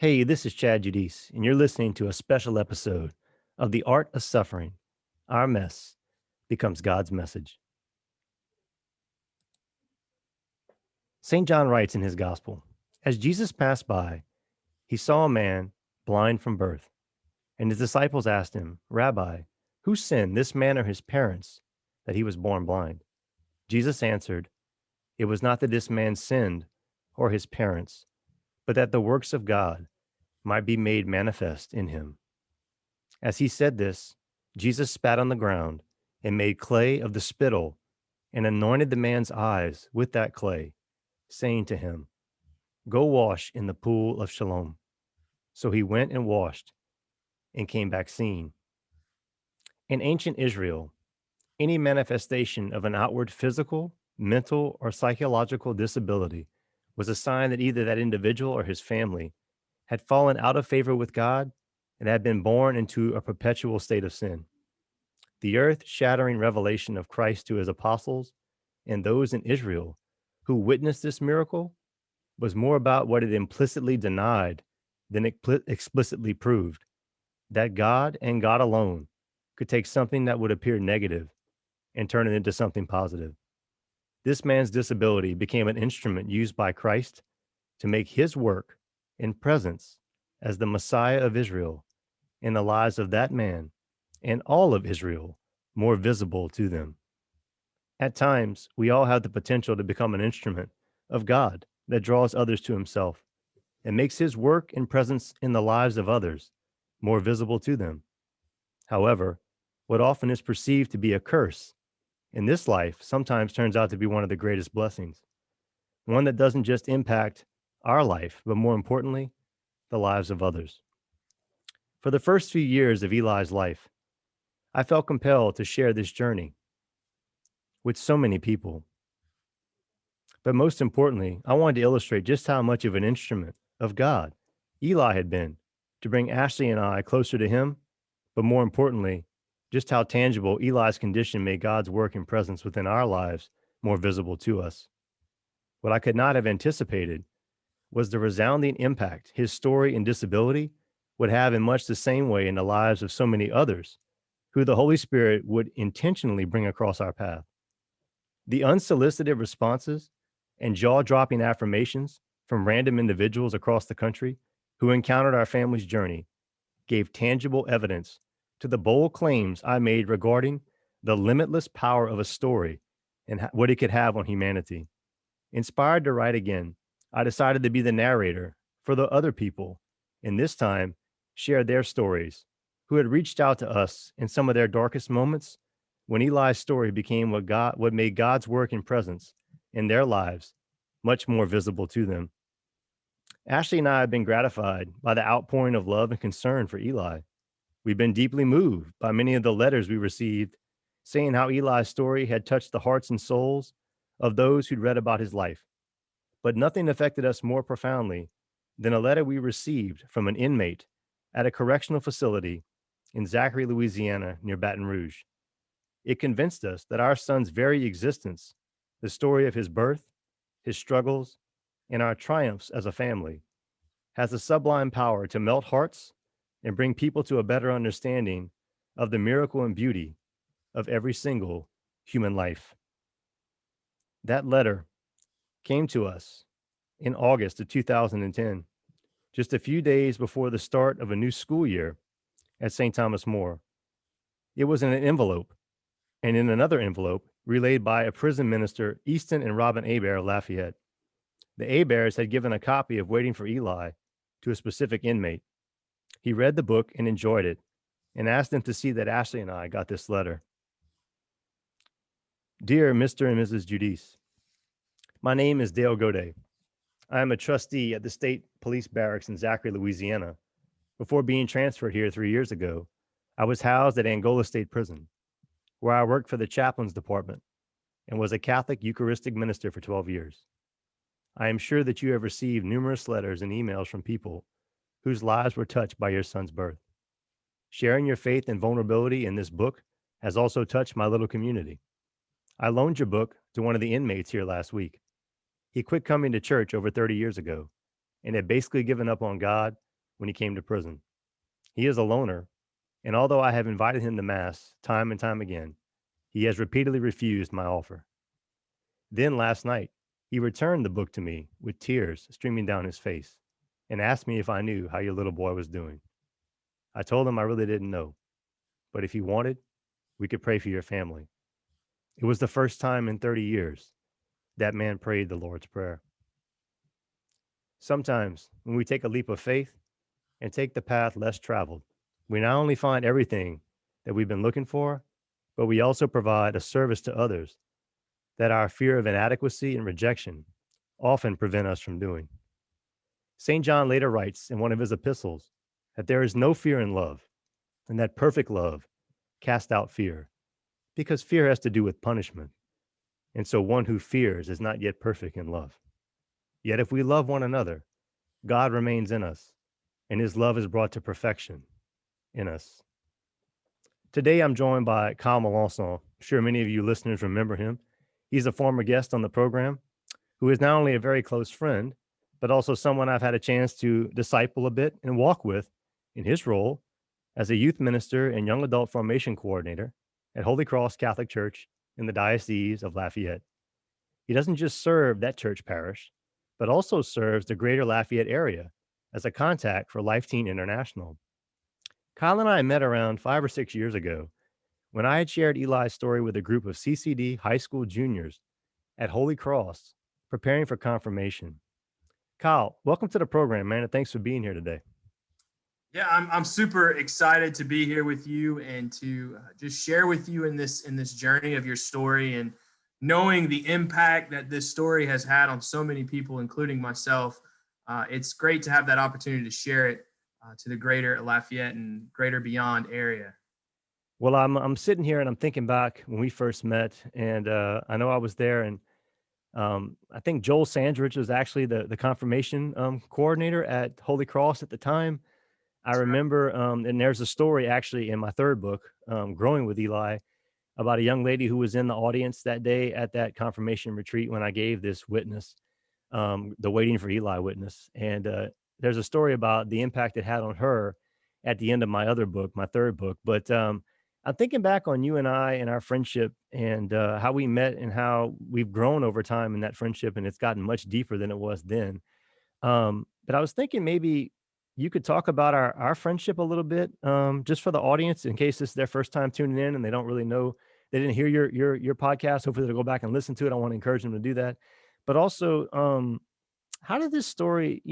Hey, this is Chad Judice, and you're listening to a special episode of The Art of Suffering. Our mess becomes God's message. St. John writes in his gospel, as Jesus passed by, he saw a man blind from birth, and his disciples asked him, Rabbi, who sinned, this man or his parents, that he was born blind? Jesus answered, it was not that this man sinned or his parents, but that the works of God might be made manifest in him. As he said this, Jesus spat on the ground and made clay of the spittle and anointed the man's eyes with that clay, saying to him, go wash in the pool of Siloam. So he went and washed and came back seeing. In ancient Israel, any manifestation of an outward physical, mental, or psychological disability was a sign that either that individual or his family had fallen out of favor with God and had been born into a perpetual state of sin. The earth-shattering revelation of Christ to his apostles and those in Israel who witnessed this miracle was more about what it implicitly denied than explicitly proved, that God and God alone could take something that would appear negative and turn it into something positive. This man's disability became an instrument used by Christ to make his work and presence as the Messiah of Israel in the lives of that man and all of Israel more visible to them. At times, we all have the potential to become an instrument of God that draws others to himself and makes his work and presence in the lives of others more visible to them. However, what often is perceived to be a curse in this life sometimes turns out to be one of the greatest blessings, one that doesn't just impact our life, but more importantly, the lives of others. For the first few years of Eli's life, I felt compelled to share this journey with so many people. But most importantly, I wanted to illustrate just how much of an instrument of God Eli had been to bring Ashley and I closer to him, but more importantly, just how tangible Eli's condition made God's work and presence within our lives more visible to us. What I could not have anticipated was the resounding impact his story and disability would have in much the same way in the lives of so many others who the Holy Spirit would intentionally bring across our path. The unsolicited responses and jaw-dropping affirmations from random individuals across the country who encountered our family's journey gave tangible evidence to the bold claims I made regarding the limitless power of a story and what it could have on humanity. Inspired to write again, I decided to be the narrator for the other people, and this time share their stories, who had reached out to us in some of their darkest moments when Eli's story became what made God's work and presence in their lives much more visible to them. Ashley and I have been gratified by the outpouring of love and concern for Eli. We've been deeply moved by many of the letters we received saying how Eli's story had touched the hearts and souls of those who'd read about his life. But nothing affected us more profoundly than a letter we received from an inmate at a correctional facility in Zachary, Louisiana, near Baton Rouge. It convinced us that our son's very existence, the story of his birth, his struggles, and our triumphs as a family, has the sublime power to melt hearts and bring people to a better understanding of the miracle and beauty of every single human life. That letter came to us in August of 2010, just a few days before the start of a new school year at St. Thomas More. It was in an envelope, and in another envelope relayed by a prison minister, Easton and Robin Hebert of Lafayette. The Heberts had given a copy of Waiting for Eli to a specific inmate. He read the book and enjoyed it, and asked them to see that Ashley and I got this letter. Dear Mr. and Mrs. Judice, my name is Dale Godet. I am a trustee at the State Police Barracks in Zachary, Louisiana. Before being transferred here 3 years ago, I was housed at Angola State Prison, where I worked for the chaplains department and was a Catholic Eucharistic minister for 12 years. I am sure that you have received numerous letters and emails from people whose lives were touched by your son's birth. Sharing your faith and vulnerability in this book has also touched my little community. I loaned your book to one of the inmates here last week. He quit coming to church over 30 years ago and had basically given up on God when he came to prison. He is a loner, and although I have invited him to Mass time and time again, he has repeatedly refused my offer. Then last night, he returned the book to me with tears streaming down his face and asked me if I knew how your little boy was doing. I told him I really didn't know, but if he wanted, we could pray for your family. It was the first time in 30 years that man prayed the Lord's Prayer. Sometimes, when we take a leap of faith and take the path less traveled, we not only find everything that we've been looking for, but we also provide a service to others that our fear of inadequacy and rejection often prevent us from doing. St. John later writes in one of his epistles that there is no fear in love, and that perfect love casts out fear, because fear has to do with punishment. And so one who fears is not yet perfect in love. Yet if we love one another, God remains in us, and his love is brought to perfection in us. Today, I'm joined by Kyle Melanson. I'm sure many of you listeners remember him. He's a former guest on the program who is not only a very close friend, but also someone I've had a chance to disciple a bit and walk with in his role as a youth minister and young adult formation coordinator at Holy Cross Catholic Church in the Diocese of Lafayette. He doesn't just serve that church parish, but also serves the greater Lafayette area as a contact for Life Teen International. Kyle and I met around 5 or 6 years ago when I had shared Eli's story with a group of CCD high school juniors at Holy Cross preparing for confirmation. Kyle, welcome to the program, man, and thanks for being here today. Yeah, I'm super excited to be here with you and to just share with you in this journey of your story, and knowing the impact that this story has had on so many people, including myself. It's great to have that opportunity to share it to the greater Lafayette and greater beyond area. Well, I'm sitting here and I'm thinking back when we first met, and I know I was there, and I think Joel Sandridge was actually the confirmation coordinator at Holy Cross at the time. I remember, and there's a story actually in my third book, Growing with Eli, about a young lady who was in the audience that day at that confirmation retreat when I gave this witness, the Waiting for Eli witness. And there's a story about the impact it had on her at the end of my other book, my third book. But I'm thinking back on you and I and our friendship, and how we met and how we've grown over time in that friendship, and it's gotten much deeper than it was then. But I was thinking maybe you could talk about our friendship a little bit, just for the audience, in case this is their first time tuning in and they don't really know, they didn't hear your podcast. Hopefully they'll go back and listen to it. I want to encourage them to do that. But also, how did this story,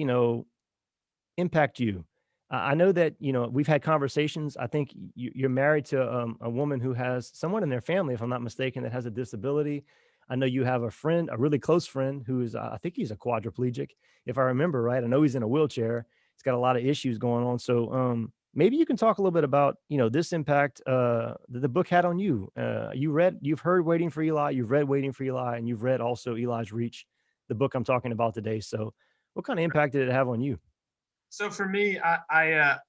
impact you? I know that, we've had conversations. I think you're married to a woman who has someone in their family, if I'm not mistaken, that has a disability. I know you have a friend, a really close friend, who is, I think he's a quadriplegic, if I remember right. I know he's in a wheelchair. He's got a lot of issues going on. So maybe you can talk a little bit about, this impact that the book had on you. You've heard Waiting for Eli, you've read Waiting for Eli, and you've read also Eli's Reach, the book I'm talking about today. So what kind of impact did it have on you? So for me, I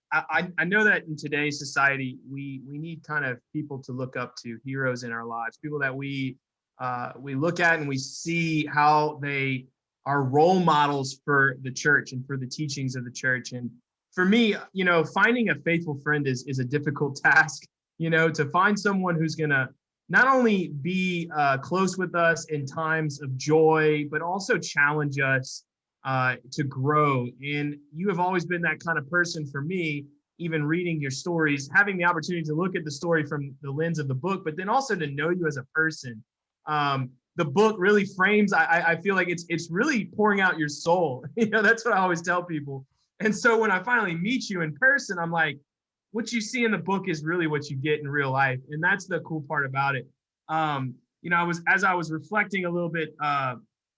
know that in today's society, we need kind of people to look up to, heroes in our lives, people that we look at and we see how they are role models for the church and for the teachings of the church. And for me, finding a faithful friend is a difficult task, to find someone who's going to not only be close with us in times of joy, but also challenge us to grow. And you have always been that kind of person for me, even reading your stories, having the opportunity to look at the story from the lens of the book, but then also to know you as a person. The book really frames, I feel like it's really pouring out your soul. That's what I always tell people. And so when I finally meet you in person, I'm like, what you see in the book is really what you get in real life. And that's the cool part about it. As I was reflecting a little bit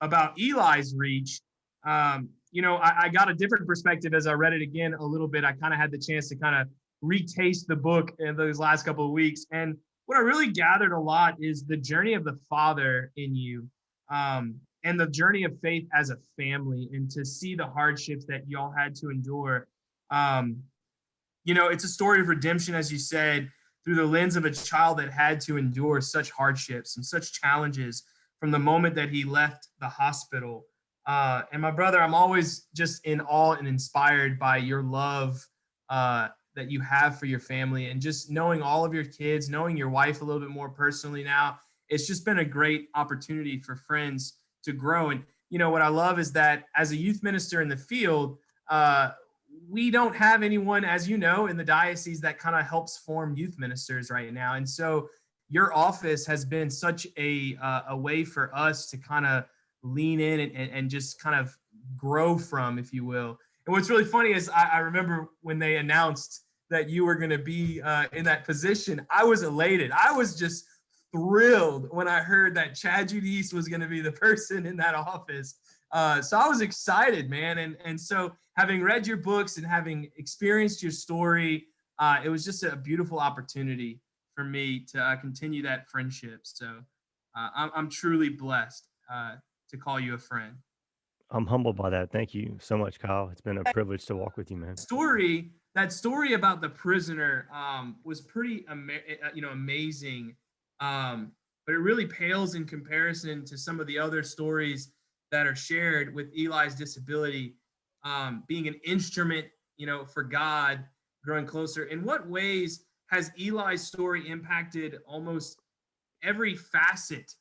about Eli's Reach, I got a different perspective as I read it again a little bit. I kind of had the chance to kind of retaste the book in those last couple of weeks. And what I really gathered a lot is the journey of the Father in you, and the journey of faith as a family, and to see the hardships that y'all had to endure. It's a story of redemption, as you said, through the lens of a child that had to endure such hardships and such challenges from the moment that he left the hospital. And my brother, I'm always just in awe and inspired by your love that you have for your family, and just knowing all of your kids, knowing your wife a little bit more personally now. It's just been a great opportunity for friends to grow. And what I love is that as a youth minister in the field, we don't have anyone, as you know, in the diocese that kind of helps form youth ministers right now. And so your office has been such a way for us to kind of lean in and just kind of grow from, if you will. And what's really funny is I remember when they announced that you were going to be in that position, I was elated. I was just thrilled when I heard that Chad Judice was going to be the person in that office. So I was excited, man. And so having read your books and having experienced your story, it was just a beautiful opportunity for me to continue that friendship. So I'm truly blessed to call you a friend. I'm humbled by that. Thank you so much, Kyle. It's been a privilege to walk with you, man. That story about the prisoner was pretty amazing, but it really pales in comparison to some of the other stories that are shared with Eli's disability, being an instrument for God, growing closer. In what ways has Eli's story impacted almost every facet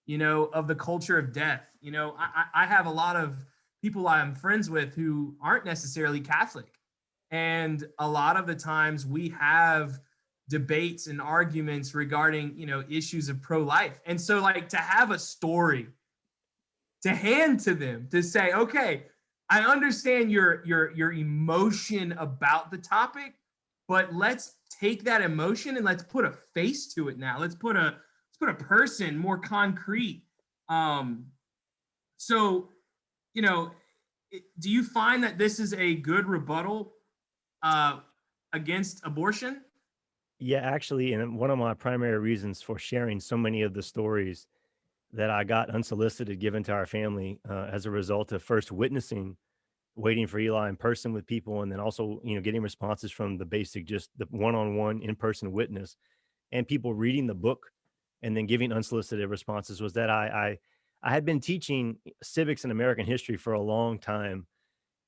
of the culture of death? I have a lot of people I'm friends with who aren't necessarily Catholic, and a lot of the times we have debates and arguments regarding issues of pro-life. And so, like, to have a story to hand to them to say, okay, I understand your emotion about the topic, but let's take that emotion and let's put a face to it now. Let's put a person more concrete. So, do you find that this is a good rebuttal against abortion? Yeah, actually, and one of my primary reasons for sharing so many of the stories that I got unsolicited given to our family as a result of first witnessing, waiting for Eli in person with people, and then also, getting responses from the basic, just the one-on-one in-person witness, and people reading the book and then giving unsolicited responses, was that I had been teaching civics and American history for a long time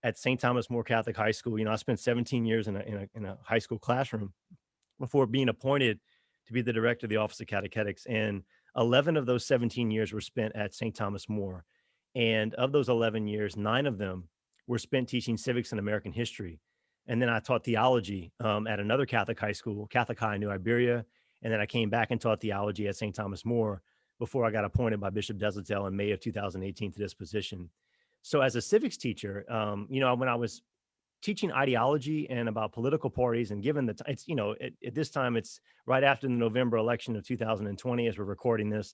at St. Thomas More Catholic High School. I spent 17 years in a high school classroom before being appointed to be the director of the Office of Catechetics. And 11 of those 17 years were spent at St. Thomas More. And of those 11 years, 9 of them were spent teaching civics and American history. And then I taught theology at another Catholic high school, Catholic High in New Iberia. And then I came back and taught theology at St. Thomas More before I got appointed by Bishop Desautels in May of 2018 to this position. So as a civics teacher, when I was teaching ideology and about political parties, and given that it's, at this time, it's right after the November election of 2020, as we're recording this,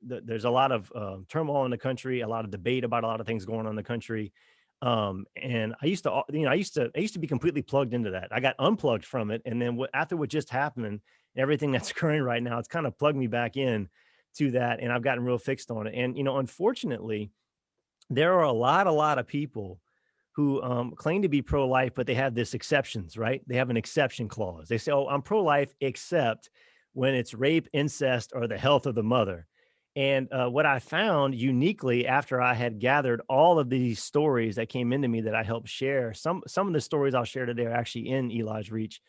there's a lot of turmoil in the country, a lot of debate about a lot of things going on in the country. And I used to be completely plugged into that. I got unplugged from it. And then after what just happened and everything that's occurring right now, it's kind of plugged me back in to that. And I've gotten real fixed on it. And, unfortunately, there are a lot of people who claim to be pro-life, but they have this exceptions, right? They have an exception clause. They say, oh, I'm pro-life, except when it's rape, incest, or the health of the mother. And what I found uniquely after I had gathered all of these stories that came into me that I helped share, some of the stories I'll share today are actually in Eli's Reach.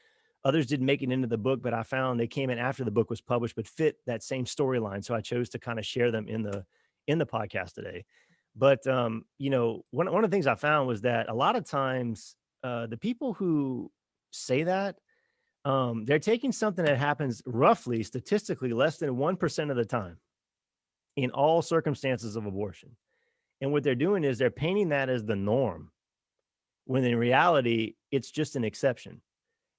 Others didn't make it into the book, but I found they came in after the book was published, but fit that same storyline. So I chose to kind of share them in the podcast today. But one of the things I found was that a lot of times the people who say that, they're taking something that happens roughly statistically less than 1% of the time in all circumstances of abortion. And what they're doing is they're painting that as the norm, when in reality, it's just an exception.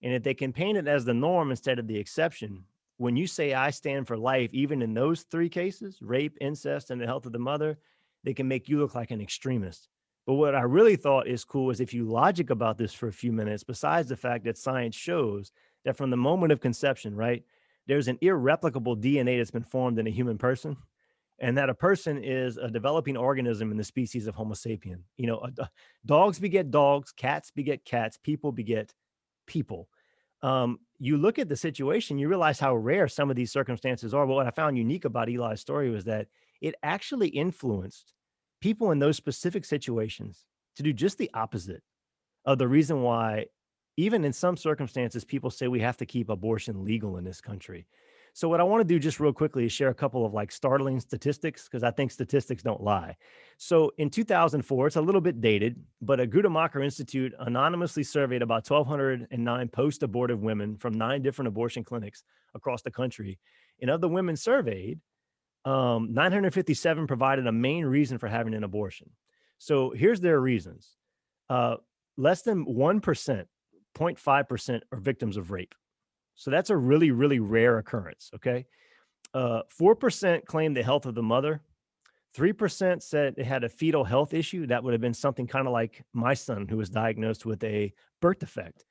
And if they can paint it as the norm instead of the exception, when you say I stand for life, even in those 3 cases, rape, incest, and the health of the mother, they can make you look like an extremist. But what I really thought is cool is if you logic about this for a few minutes, besides the fact that science shows that from the moment of conception, right, there's an irreplicable DNA that's been formed in a human person, and that a person is a developing organism in the species of Homo sapien. Dogs beget dogs, cats beget cats, people beget people. You look at the situation, you realize how rare some of these circumstances are. But what I found unique about Eli's story was that it actually influenced people in those specific situations to do just the opposite of the reason why, even in some circumstances, people say we have to keep abortion legal in this country. So, what I want to do just real quickly is share a couple of like startling statistics because I think statistics don't lie. So, in 2004, it's a little bit dated, but a Guttemacher Institute anonymously surveyed about 1,209 post abortive women from 9 different abortion clinics across the country. And of the women surveyed, 957 provided a main reason for having an abortion. So, here's their reasons. Uh, Less than 1%, 0.5% are victims of rape. So that's a really, really rare occurrence. Okay. 4% claimed the health of the mother. 3% said it had a fetal health issue. That would have been something kind of like my son, who was diagnosed with a birth defect.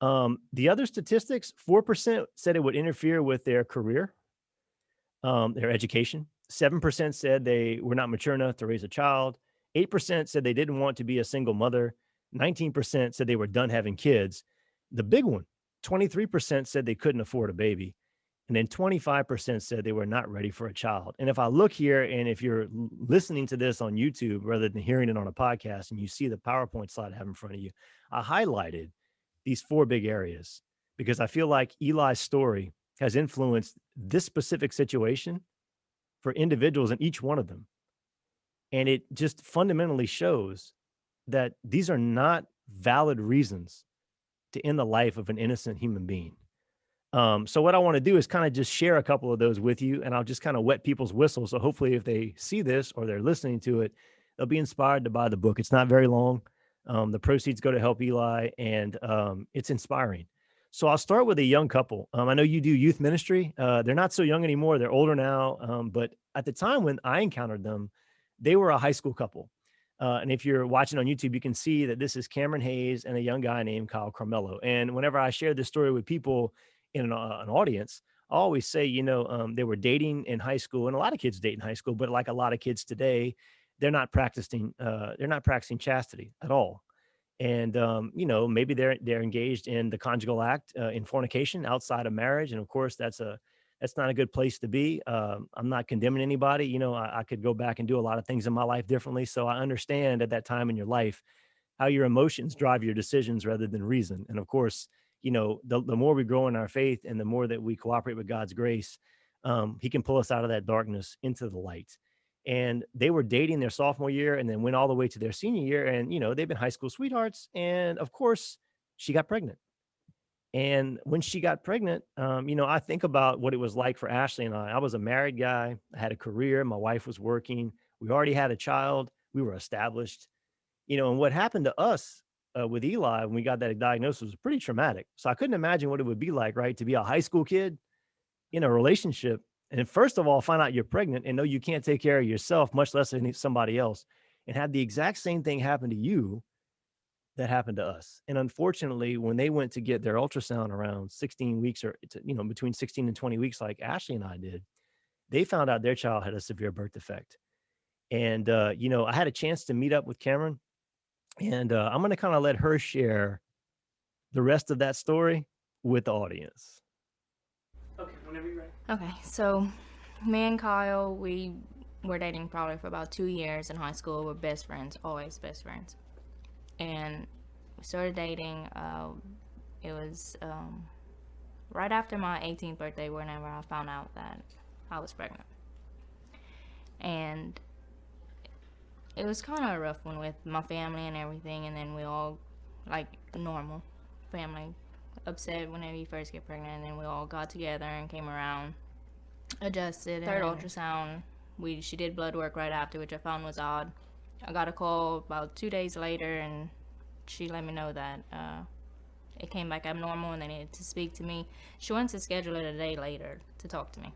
The other statistics, 4% said it would interfere with their career, their education. 7% said they were not mature enough to raise a child. 8% said they didn't want to be a single mother. 19% said they were done having kids. The big one, 23% said they couldn't afford a baby. And then 25% said they were not ready for a child. And if I look here, and if you're listening to this on YouTube rather than hearing it on a podcast, and you see the PowerPoint slide I have in front of you, I highlighted these 4 big areas because I feel like Eli's story has influenced this specific situation for individuals in each one of them. And it just fundamentally shows that these are not valid reasons to end the life of an innocent human being. So what I want to do is kind of just share a couple of those with you, and I'll just kind of wet people's whistles. So hopefully, if they see this or they're listening to it, they'll be inspired to buy the book. It's not very long. The proceeds go to help Eli, and it's inspiring. So I'll start with a young couple. I know you do youth ministry. They're not so young anymore. They're older now. But at the time when I encountered them, they were a high school couple. And if you're watching on YouTube, you can see that this is Cameron Hayes and a young guy named Kyle Carmelo. And whenever I share this story with people in an audience, I always say, they were dating in high school, and a lot of kids date in high school, but like a lot of kids today, they're not practicing chastity at all. And maybe they're engaged in the conjugal act, in fornication outside of marriage, and of course that's not a good place to be. I'm not condemning anybody. I could go back and do a lot of things in my life differently. So I understand at that time in your life how your emotions drive your decisions rather than reason. And of course, the more we grow in our faith and the more that we cooperate with God's grace, He can pull us out of that darkness into the light. And they were dating their sophomore year and then went all the way to their senior year. And, they've been high school sweethearts. And of course, she got pregnant. And when she got pregnant, I think about what it was like for Ashley and I. I was a married guy. I had a career. My wife was working. We already had a child. We were established. And what happened to us with Eli when we got that diagnosis was pretty traumatic. So I couldn't imagine what it would be like, right, to be a high school kid in a relationship. And first of all, find out you're pregnant and know you can't take care of yourself, much less somebody else, and have the exact same thing happen to you that happened to us. And unfortunately, when they went to get their ultrasound around 16 weeks or, between 16 and 20 weeks, like Ashley and I did, they found out their child had a severe birth defect. And, I had a chance to meet up with Cameron, and I'm going to kind of let her share the rest of that story with the audience. Okay, whenever you're ready. Okay, so me and Kyle, we were dating probably for about 2 years in high school. We're best friends, always best friends. And we started dating. It was right after my 18th birthday whenever I found out that I was pregnant. And it was kind of a rough one with my family and everything. And then we all, like normal family, upset whenever you first get pregnant. And then we all got together and came around, adjusted. Third ultrasound, she did blood work right after, which I found was odd. I got a call about 2 days later, and she let me know that it came back abnormal and they needed to speak to me. She wanted to schedule it a day later to talk to me.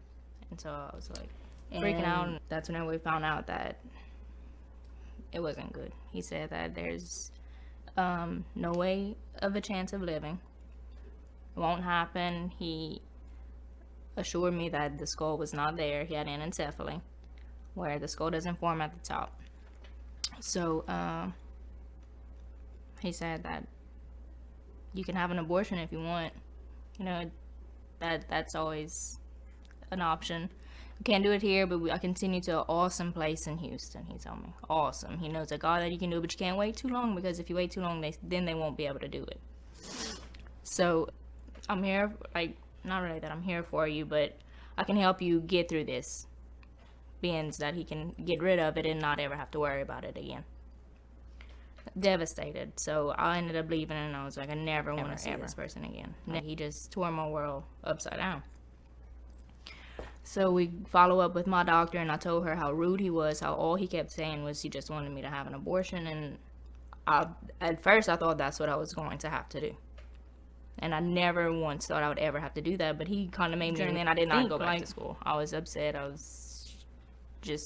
And so I was like freaking out. And that's when we found out that it wasn't good. He said that there's no way of a chance of living. It won't happen. He assured me that the skull was not there. He had anencephaly, where the skull doesn't form at the top. So he said that you can have an abortion if you want. That's always an option. I can't do it here, but I continue to an awesome place in Houston. He told me, awesome. He knows a God that you can do, but you can't wait too long, because if you wait too long, then they won't be able to do it. So I'm here, like, not really that I'm here for you, but I can help you get through this, being that he can get rid of it and not ever have to worry about it again. Devastated. So I ended up leaving, and I was like, I never want to see this person again. He just tore my world upside down. So we follow up with my doctor, and I told her how rude he was, how all he kept saying was he just wanted me to have an abortion. And at first I thought that's what I was going to have to do. And I never once thought I would ever have to do that, but he kind of made me, and then I did not go back to school. I was upset. I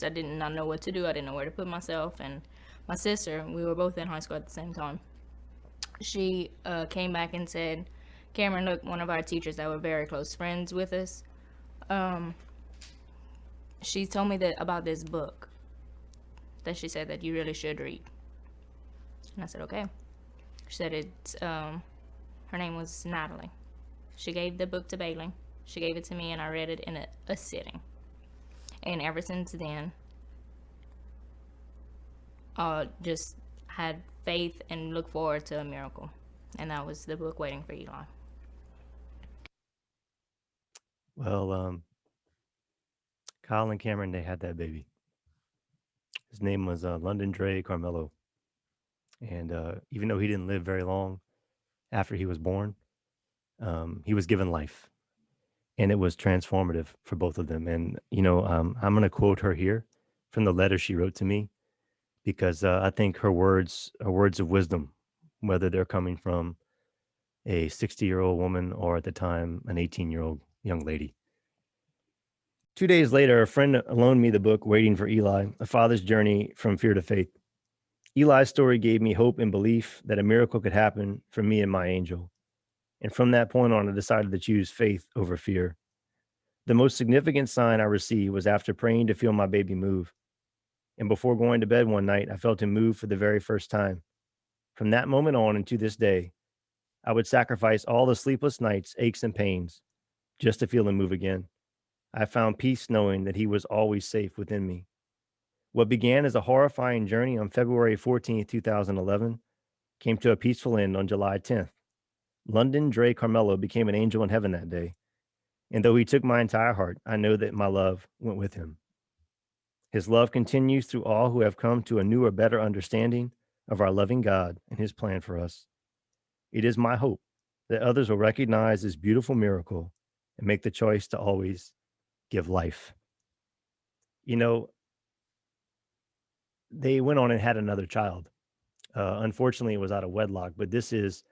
did not know what to do. I didn't know where to put myself. And my sister, we were both in high school at the same time, she came back and said, Cameron, look, one of our teachers that were very close friends with us, she told me about this book that she said that you really should read. And I said, okay. She said her name was Natalie. She gave the book to Bailey. She gave it to me, and I read it in a sitting. And ever since then, just had faith and look forward to a miracle. And that was the book, Waiting for Eli. Well, Kyle and Cameron, they had that baby. His name was London Dre Carmelo. And even though he didn't live very long after he was born, he was given life. And it was transformative for both of them. And, I'm going to quote her here from the letter she wrote to me, because I think her words are words of wisdom, whether they're coming from a 60-year-old woman or at the time an 18-year-old young lady. 2 days later, a friend loaned me the book Waiting for Eli, A Father's Journey from Fear to Faith. Eli's story gave me hope and belief that a miracle could happen for me and my angel. And from that point on, I decided to choose faith over fear. The most significant sign I received was after praying to feel my baby move. And before going to bed one night, I felt him move for the very first time. From that moment on and to this day, I would sacrifice all the sleepless nights, aches, and pains just to feel him move again. I found peace knowing that he was always safe within me. What began as a horrifying journey on February 14th, 2011, came to a peaceful end on July 10th. London Dre Carmelo became an angel in heaven that day. And though he took my entire heart, I know that my love went with him. His love continues through all who have come to a new or better understanding of our loving God and his plan for us. It is my hope that others will recognize this beautiful miracle and make the choice to always give life. They went on and had another child. Unfortunately, it was out of wedlock, but this is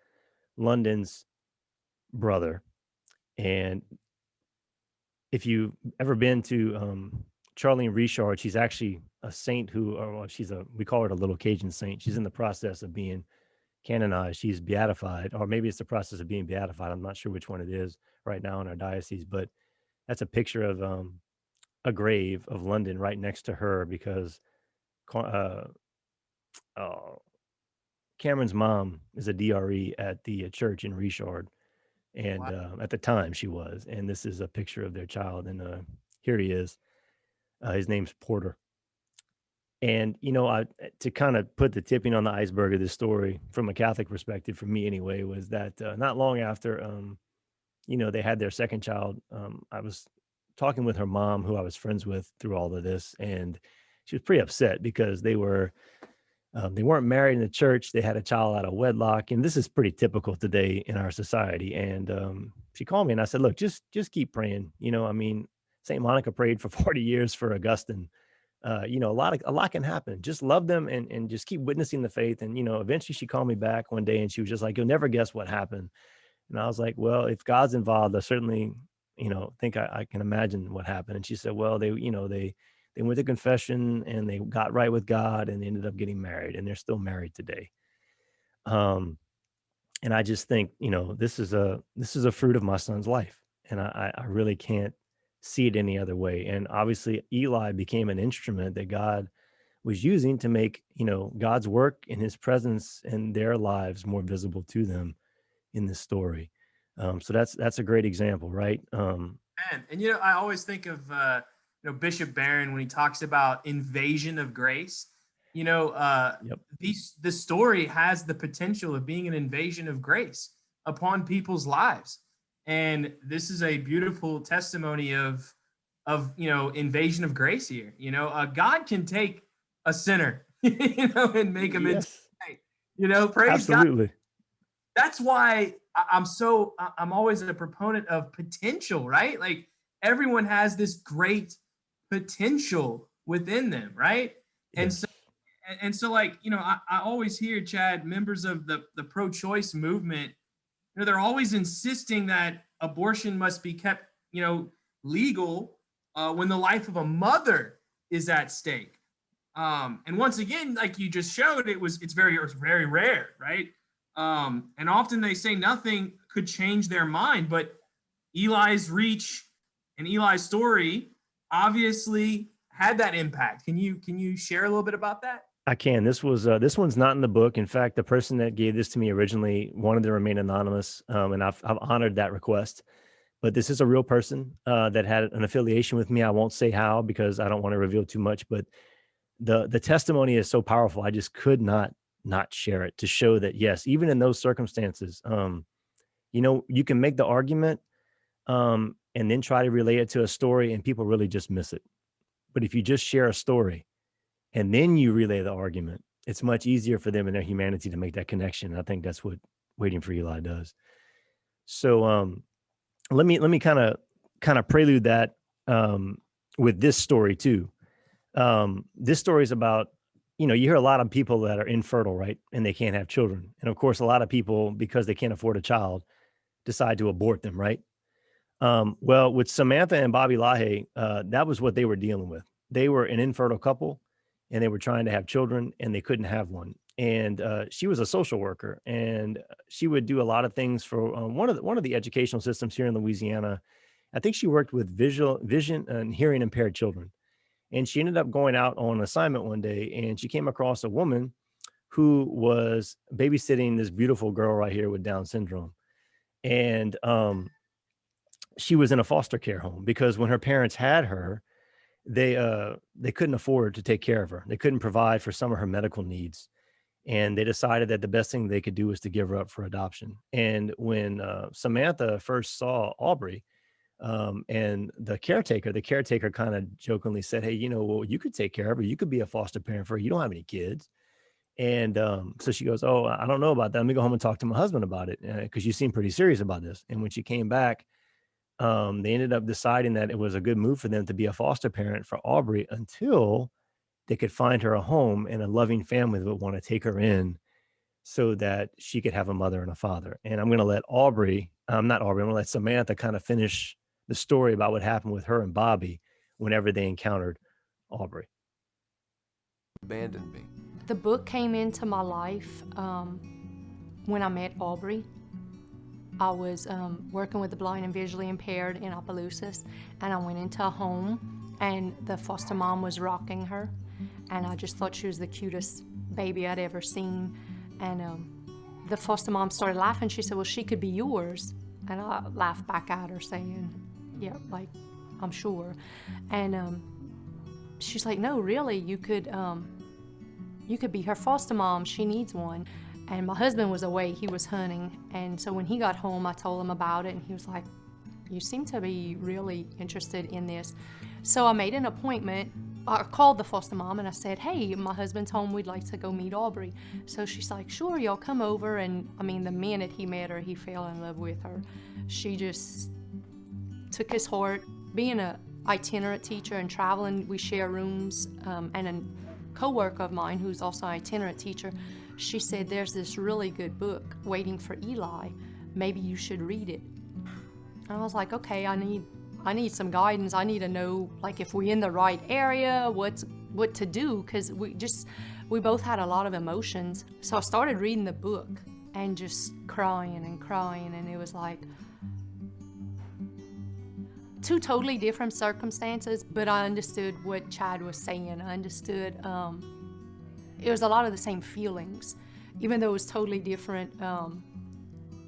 London's brother. And if you've ever been to Charlene Richard, she's actually a saint we call her a little Cajun saint. She's in the process of being canonized. She's beatified, or maybe it's the process of being beatified. I'm not sure which one it is right now in our diocese, but that's a picture of a grave of London right next to her, because Cameron's mom is a DRE at the church in Richard. And at the time she was, and this is a picture of their child. And here he is. His name's Porter. And, to kind of put the tipping on the iceberg of this story from a Catholic perspective, for me anyway, was that not long after, they had their second child, I was talking with her mom, who I was friends with through all of this. And she was pretty upset because they weren't married in the church. They had a child out of wedlock. And this is pretty typical today in our society. And she called me and I said, look, just keep praying. St. Monica prayed for 40 years for Augustine. A lot can happen. Just love them and just keep witnessing the faith. And, eventually she called me back one day and she was just like, you'll never guess what happened. And I was like, well, if God's involved, I certainly, think I can imagine what happened. And she said, well, they went to confession and they got right with God and they ended up getting married, and they're still married today. And I just think, this is a fruit of my son's life, and I really can't see it any other way. And obviously Eli became an instrument that God was using to make, God's work and his presence in their lives more visible to them in this story. So that's a great example, right? And I always think of Bishop Barron, when he talks about invasion of grace, Yep. the story has the potential of being an invasion of grace upon people's lives. And this is a beautiful testimony of invasion of grace here. God can take a sinner, and make him into Yes. a saint. Praise God. Absolutely. That's why I'm always a proponent of potential, right? Like everyone has this great potential within them, right? Yes. And so like, I always hear, Chad, members of the pro-choice movement, they're always insisting that abortion must be kept, legal when the life of a mother is at stake. And once again, like you just showed, it's very rare, right? And often they say nothing could change their mind, but Eli's reach and Eli's story obviously had that impact. Can you share a little bit about that? I can. This one's not in the book. In fact, the person that gave this to me originally wanted to remain anonymous, and I've honored that request. But this is a real person that had an affiliation with me. I won't say how because I don't want to reveal too much. But the testimony is so powerful. I just could not share it to show that yes, even in those circumstances, you can make the argument and then try to relate it to a story, and people really just miss it. But if you just share a story and then you relay the argument, it's much easier for them in their humanity to make that connection. I think that's what Waiting for Eli does. So let me kind of prelude that with this story too. This story is about, you hear a lot of people that are infertile, right? And they can't have children. And of course, a lot of people, because they can't afford a child, decide to abort them, right? Well, with Samantha and Bobby Lahaye, that was what they were dealing with. They were an infertile couple and they were trying to have children and they couldn't have one. And she was a social worker and she would do a lot of things for one of the educational systems here in Louisiana. I think she worked with vision and hearing impaired children. And she ended up going out on assignment one day and she came across a woman who was babysitting this beautiful girl right here with Down syndrome. And she was in a foster care home because when her parents had her, they couldn't afford to take care of her. They couldn't provide for some of her medical needs. And they decided that the best thing they could do was to give her up for adoption. And when Samantha first saw Aubrey, and the caretaker kind of jokingly said, hey, well, you could take care of her. You could be a foster parent for her. You don't have any kids. And so she goes, oh, I don't know about that. Let me go home and talk to my husband about it because you seem pretty serious about this. And when she came back, they ended up deciding that it was a good move for them to be a foster parent for Aubrey until they could find her a home and a loving family that would want to take her in so that she could have a mother and a father. And I'm going to let I'm going to let Samantha kind of finish the story about what happened with her and Bobby whenever they encountered Aubrey. Abandoned me. The book came into my life when I met Aubrey. I was working with the blind and visually impaired in Opelousas, and I went into a home, and the foster mom was rocking her, and I just thought she was the cutest baby I'd ever seen. And the foster mom started laughing. She said, well, she could be yours. And I laughed back at her saying, yeah, like, I'm sure. And she's like, no, really, you could be her foster mom. She needs one. And my husband was away, he was hunting. And so when he got home, I told him about it and he was like, you seem to be really interested in this. So I made an appointment. I called the foster mom and I said, hey, my husband's home, we'd like to go meet Aubrey. So she's like, sure, y'all come over. And I mean, the minute he met her, he fell in love with her. She just took his heart. Being an itinerant teacher and traveling, we share rooms, and a co-worker of mine who's also an itinerant teacher, she said, there's this really good book, Waiting for Eli. Maybe you should read it. And I was like, okay, I need some guidance. I need to know, like, if we're in the right area, what to do, because we both had a lot of emotions. So I started reading the book and just crying, and it was like two totally different circumstances, but I understood what Chad was saying. I understood it was a lot of the same feelings, even though it was totally different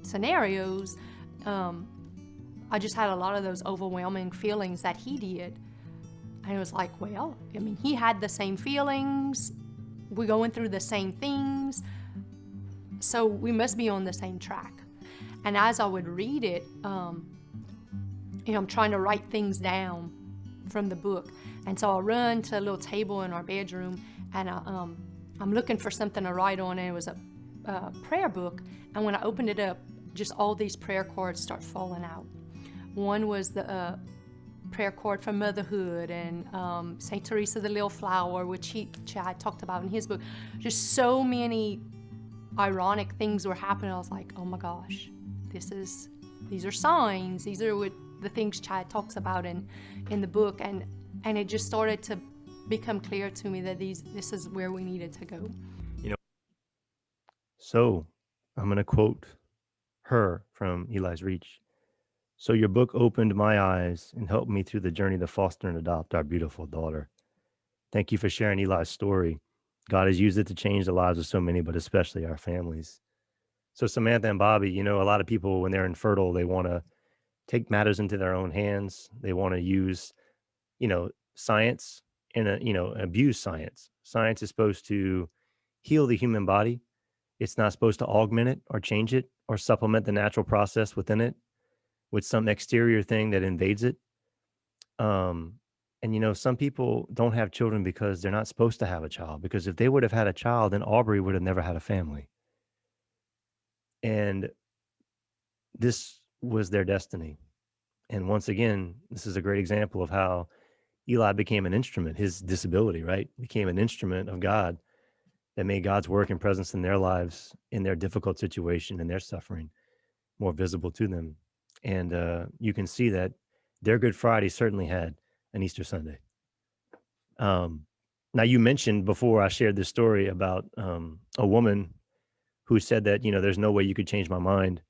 scenarios. I just had a lot of those overwhelming feelings that he did. And it was like, well, I mean, he had the same feelings. We're going through the same things. So we must be on the same track. And as I would read it, I'm trying to write things down from the book. And so I run to a little table in our bedroom, and I'm looking for something to write on, and it was a prayer book. And when I opened it up, just all these prayer cards start falling out. One was the prayer card for motherhood, and St. Teresa the Little Flower, which Chad talked about in his book. Just so many ironic things were happening. I was like, oh my gosh, these are signs. These are what the things Chad talks about in the book, and it just started to become clear to me that this is where we needed to go. So I'm going to quote her from Eli's Reach. So your book opened my eyes and helped me through the journey to foster and adopt our beautiful daughter. Thank you for sharing Eli's story. God has used it to change the lives of so many, but especially our families. So Samantha and Bobby, a lot of people, when they're infertile, they want to take matters into their own hands. They want to use, science and, abuse science. Science is supposed to heal the human body. It's not supposed to augment it or change it or supplement the natural process within it with some exterior thing that invades it. And some people don't have children because they're not supposed to have a child, because if they would have had a child, then Aubrey would have never had a family. And this was their destiny. And once again, this is a great example of how Eli became an instrument. His disability, right, became an instrument of God that made God's work and presence in their lives, in their difficult situation and their suffering, more visible to them. And you can see that their Good Friday certainly had an Easter Sunday. Now, you mentioned before I shared this story about a woman who said that, there's no way you could change my mind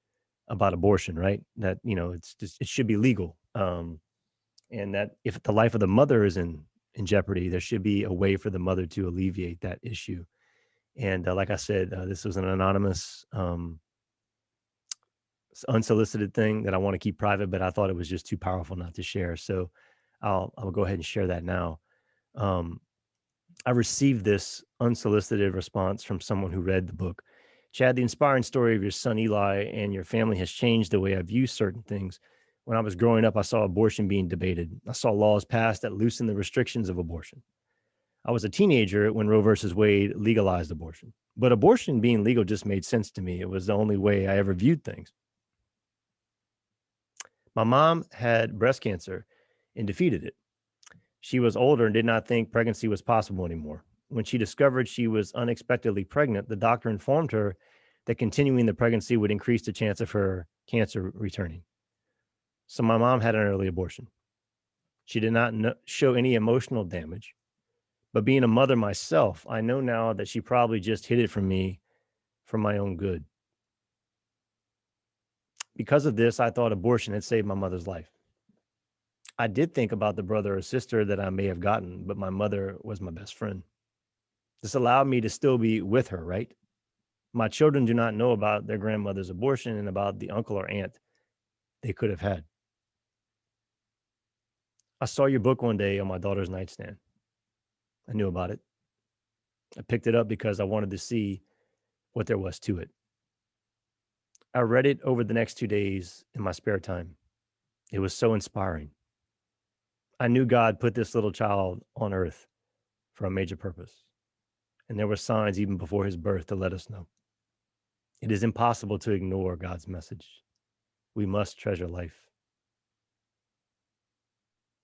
about abortion, right? That, it should be legal. And that if the life of the mother is in jeopardy, there should be a way for the mother to alleviate that issue. And like I said, this was an anonymous, unsolicited thing that I want to keep private, but I thought it was just too powerful not to share. So I'll go ahead and share that now. I received this unsolicited response from someone who read the book. Chad, the inspiring story of your son Eli and your family has changed the way I view certain things. When I was growing up, I saw abortion being debated. I saw laws passed that loosened the restrictions of abortion. I was a teenager when Roe versus Wade legalized abortion. But abortion being legal just made sense to me. It was the only way I ever viewed things. My mom had breast cancer and defeated it. She was older and did not think pregnancy was possible anymore. When she discovered she was unexpectedly pregnant, the doctor informed her that continuing the pregnancy would increase the chance of her cancer returning. So my mom had an early abortion. She did not show any emotional damage. But being a mother myself, I know now that she probably just hid it from me for my own good. Because of this, I thought abortion had saved my mother's life. I did think about the brother or sister that I may have gotten, but my mother was my best friend. This allowed me to still be with her, right? My children do not know about their grandmother's abortion and about the uncle or aunt they could have had. I saw your book one day on my daughter's nightstand. I knew about it. I picked it up because I wanted to see what there was to it. I read it over the next 2 days in my spare time. It was so inspiring. I knew God put this little child on earth for a major purpose. And there were signs even before his birth to let us know. It is impossible to ignore God's message. We must treasure life.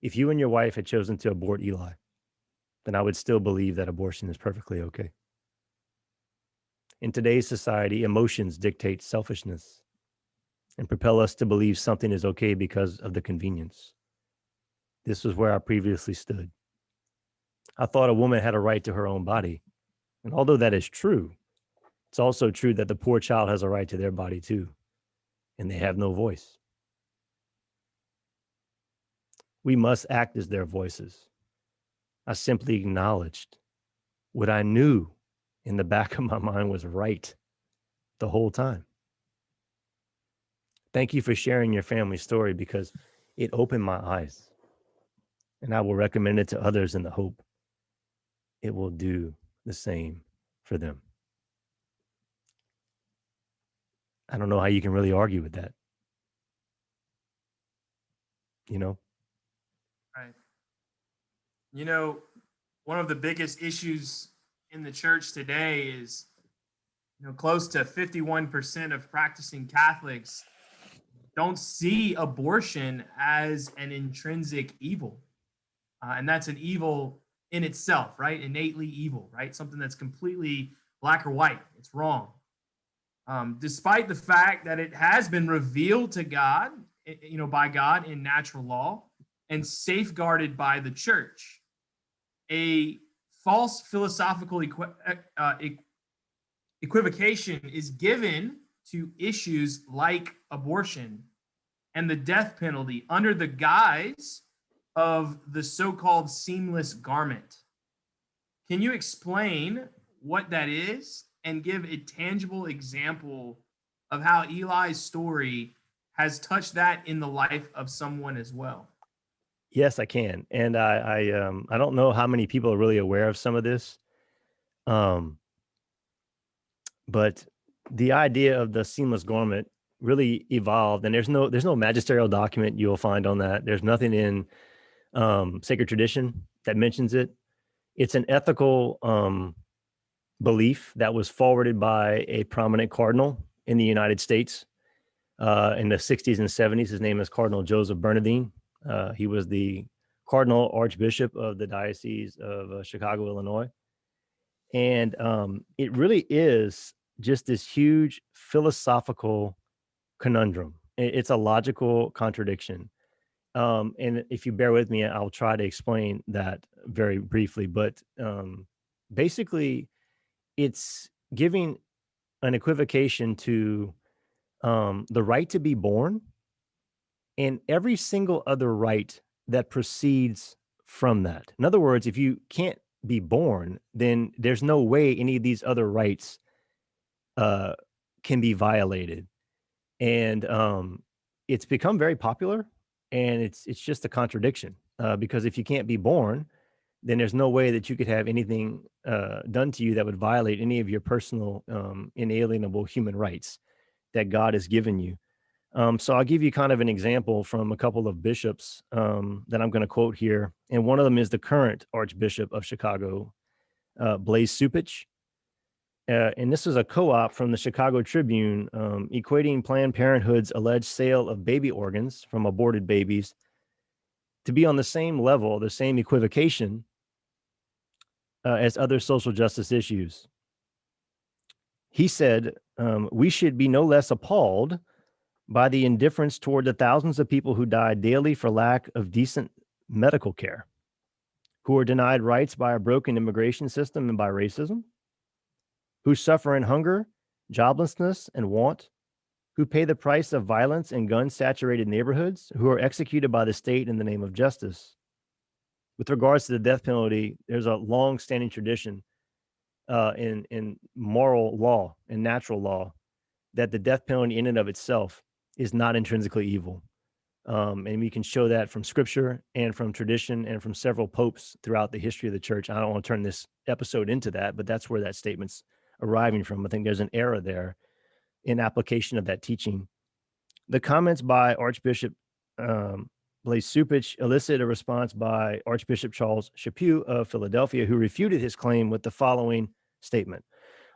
If you and your wife had chosen to abort Eli, then I would still believe that abortion is perfectly okay. In today's society, emotions dictate selfishness and propel us to believe something is okay because of the convenience. This was where I previously stood. I thought a woman had a right to her own body. And although that is true, it's also true that the poor child has a right to their body too, and they have no voice. We must act as their voices. I simply acknowledged what I knew in the back of my mind was right the whole time. Thank you for sharing your family story because it opened my eyes. and I will recommend it to others in the hope it will do the same for them. I don't know how you can really argue with that. Right. One of the biggest issues in the church today is, close to 51% of practicing Catholics don't see abortion as an intrinsic evil. And that's an evil in itself, right? Innately evil, right? Something that's completely black or white. It's wrong. Despite the fact that it has been revealed to God, by God in natural law and safeguarded by the church. A false philosophical equivocation is given to issues like abortion and the death penalty under the guise of the so-called seamless garment. Can you explain what that is and give a tangible example of how Eli's story has touched that in the life of someone as well? Yes, I can. And I don't know how many people are really aware of some of this. But the idea of the seamless garment really evolved, and there's no magisterial document you'll find on that. There's nothing in sacred tradition that mentions it. It's an ethical belief that was forwarded by a prominent cardinal in the United States in the 60s and 70s. His name is Cardinal Joseph Bernardine. He was the Cardinal Archbishop of the Diocese of Chicago, Illinois. And it really is just this huge philosophical conundrum. It's a logical contradiction. And if you bear with me, I'll try to explain that very briefly. But basically, it's giving an equivocation to the right to be born and every single other right that proceeds from that. In other words, if you can't be born, then there's no way any of these other rights can be violated. And it's become very popular, and it's just a contradiction because if you can't be born, then there's no way that you could have anything done to you that would violate any of your personal inalienable human rights that God has given you. So I'll give you kind of an example from a couple of bishops that I'm going to quote here. And one of them is the current Archbishop of Chicago, Blaise Supich. And this is a co-op from the Chicago Tribune equating Planned Parenthood's alleged sale of baby organs from aborted babies to be on the same level, the same equivocation as other social justice issues. He said, we should be no less appalled by the indifference toward the thousands of people who die daily for lack of decent medical care, who are denied rights by a broken immigration system and by racism, who suffer in hunger, joblessness, and want, who pay the price of violence in gun-saturated neighborhoods, who are executed by the state in the name of justice. With regards to the death penalty, there's a long-standing tradition in moral law and natural law that the death penalty in and of itself is not intrinsically evil. And we can show that from scripture and from tradition and from several popes throughout the history of the church. I don't want to turn this episode into that, but that's where that statement's arriving from. I think there's an error there in application of that teaching. The comments by Archbishop Blaise Supich elicited a response by Archbishop Charles Chaput of Philadelphia, who refuted his claim with the following statement.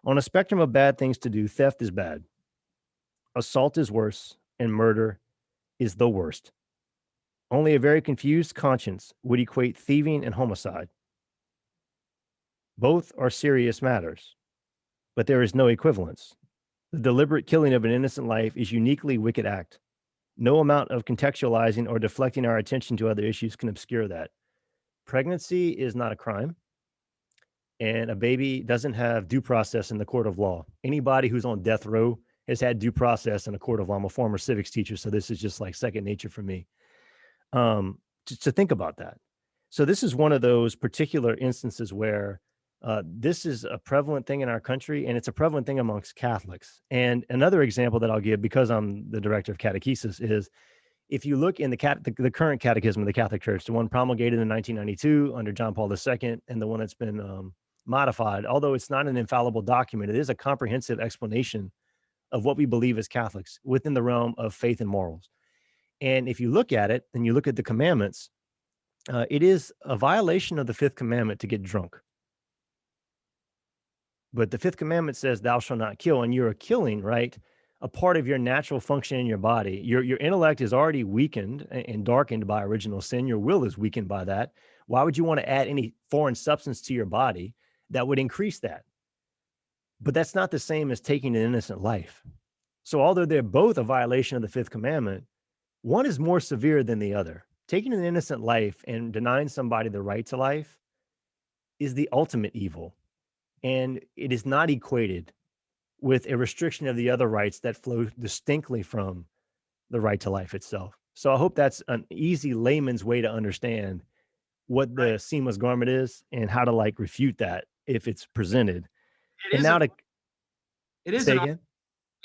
On a spectrum of bad things to do, theft is bad. Assault is worse, and murder is the worst. Only a very confused conscience would equate thieving and homicide. Both are serious matters, but there is no equivalence. The deliberate killing of an innocent life is a uniquely wicked act. No amount of contextualizing or deflecting our attention to other issues can obscure that. Pregnancy is not a crime, and a baby doesn't have due process in the court of law. Anybody who's on death row has had due process in a court of law. I'm a former civics teacher, so this is just like second nature for me to think about that. So this is one of those particular instances where this is a prevalent thing in our country, and it's a prevalent thing amongst Catholics. And another example that I'll give, because I'm the director of catechesis, is if you look in the current catechism of the Catholic Church, the one promulgated in 1992 under John Paul II, and the one that's been modified, although it's not an infallible document, it is a comprehensive explanation of what we believe as Catholics within the realm of faith and morals. And if you look at it and you look at the commandments, it is a violation of the fifth commandment to get drunk. But the fifth commandment says, thou shalt not kill, and you're killing, right? A part of your natural function in your body. Your intellect is already weakened and darkened by original sin. Your will is weakened by that. Why would you want to add any foreign substance to your body that would increase that? But that's not the same as taking an innocent life. So although they're both a violation of the fifth commandment, one is more severe than the other. Taking an innocent life and denying somebody the right to life is the ultimate evil. And it is not equated with a restriction of the other rights that flow distinctly from the right to life itself. So I hope that's an easy layman's way to understand what the seamless garment is and how to like refute that if it's presented. It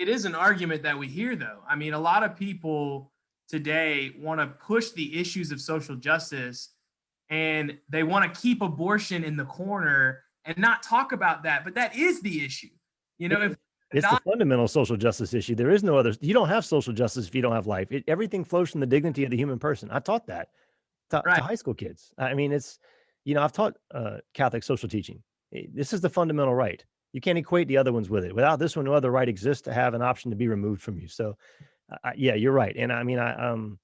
is an argument that we hear, though. I mean, a lot of people today want to push the issues of social justice, and they want to keep abortion in the corner and not talk about that. But that is the issue. You know, it's the fundamental social justice issue. There is no other. You don't have social justice if you don't have life. Everything flows from the dignity of the human person. I taught that to high school kids. I mean, it's, I've taught Catholic social teaching. This is the fundamental right. You can't equate the other ones with it. Without this one, no other right exists to have an option to be removed from you. So, yeah, you're right. And I mean,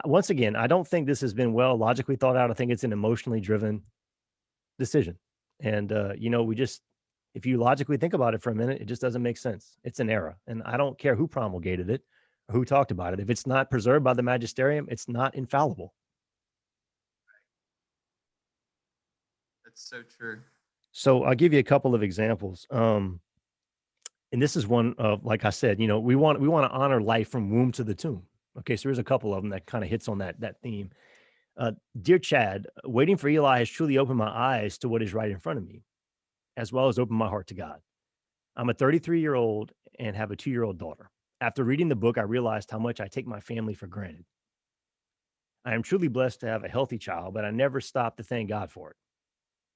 once again, I don't think this has been well logically thought out. I think it's an emotionally driven decision. And, if you logically think about it for a minute, it just doesn't make sense. It's an error. And I don't care who promulgated it or who talked about it. If it's not preserved by the magisterium, it's not infallible. That's so true. So I'll give you a couple of examples. And this is one of, like I said, we want to honor life from womb to the tomb. Okay, so there's a couple of them that kind of hits on that theme. Dear Chad, waiting for Eli has truly opened my eyes to what is right in front of me, as well as opened my heart to God. I'm a 33-year-old and have a 2-year-old daughter. After reading the book, I realized how much I take my family for granted. I am truly blessed to have a healthy child, but I never stop to thank God for it.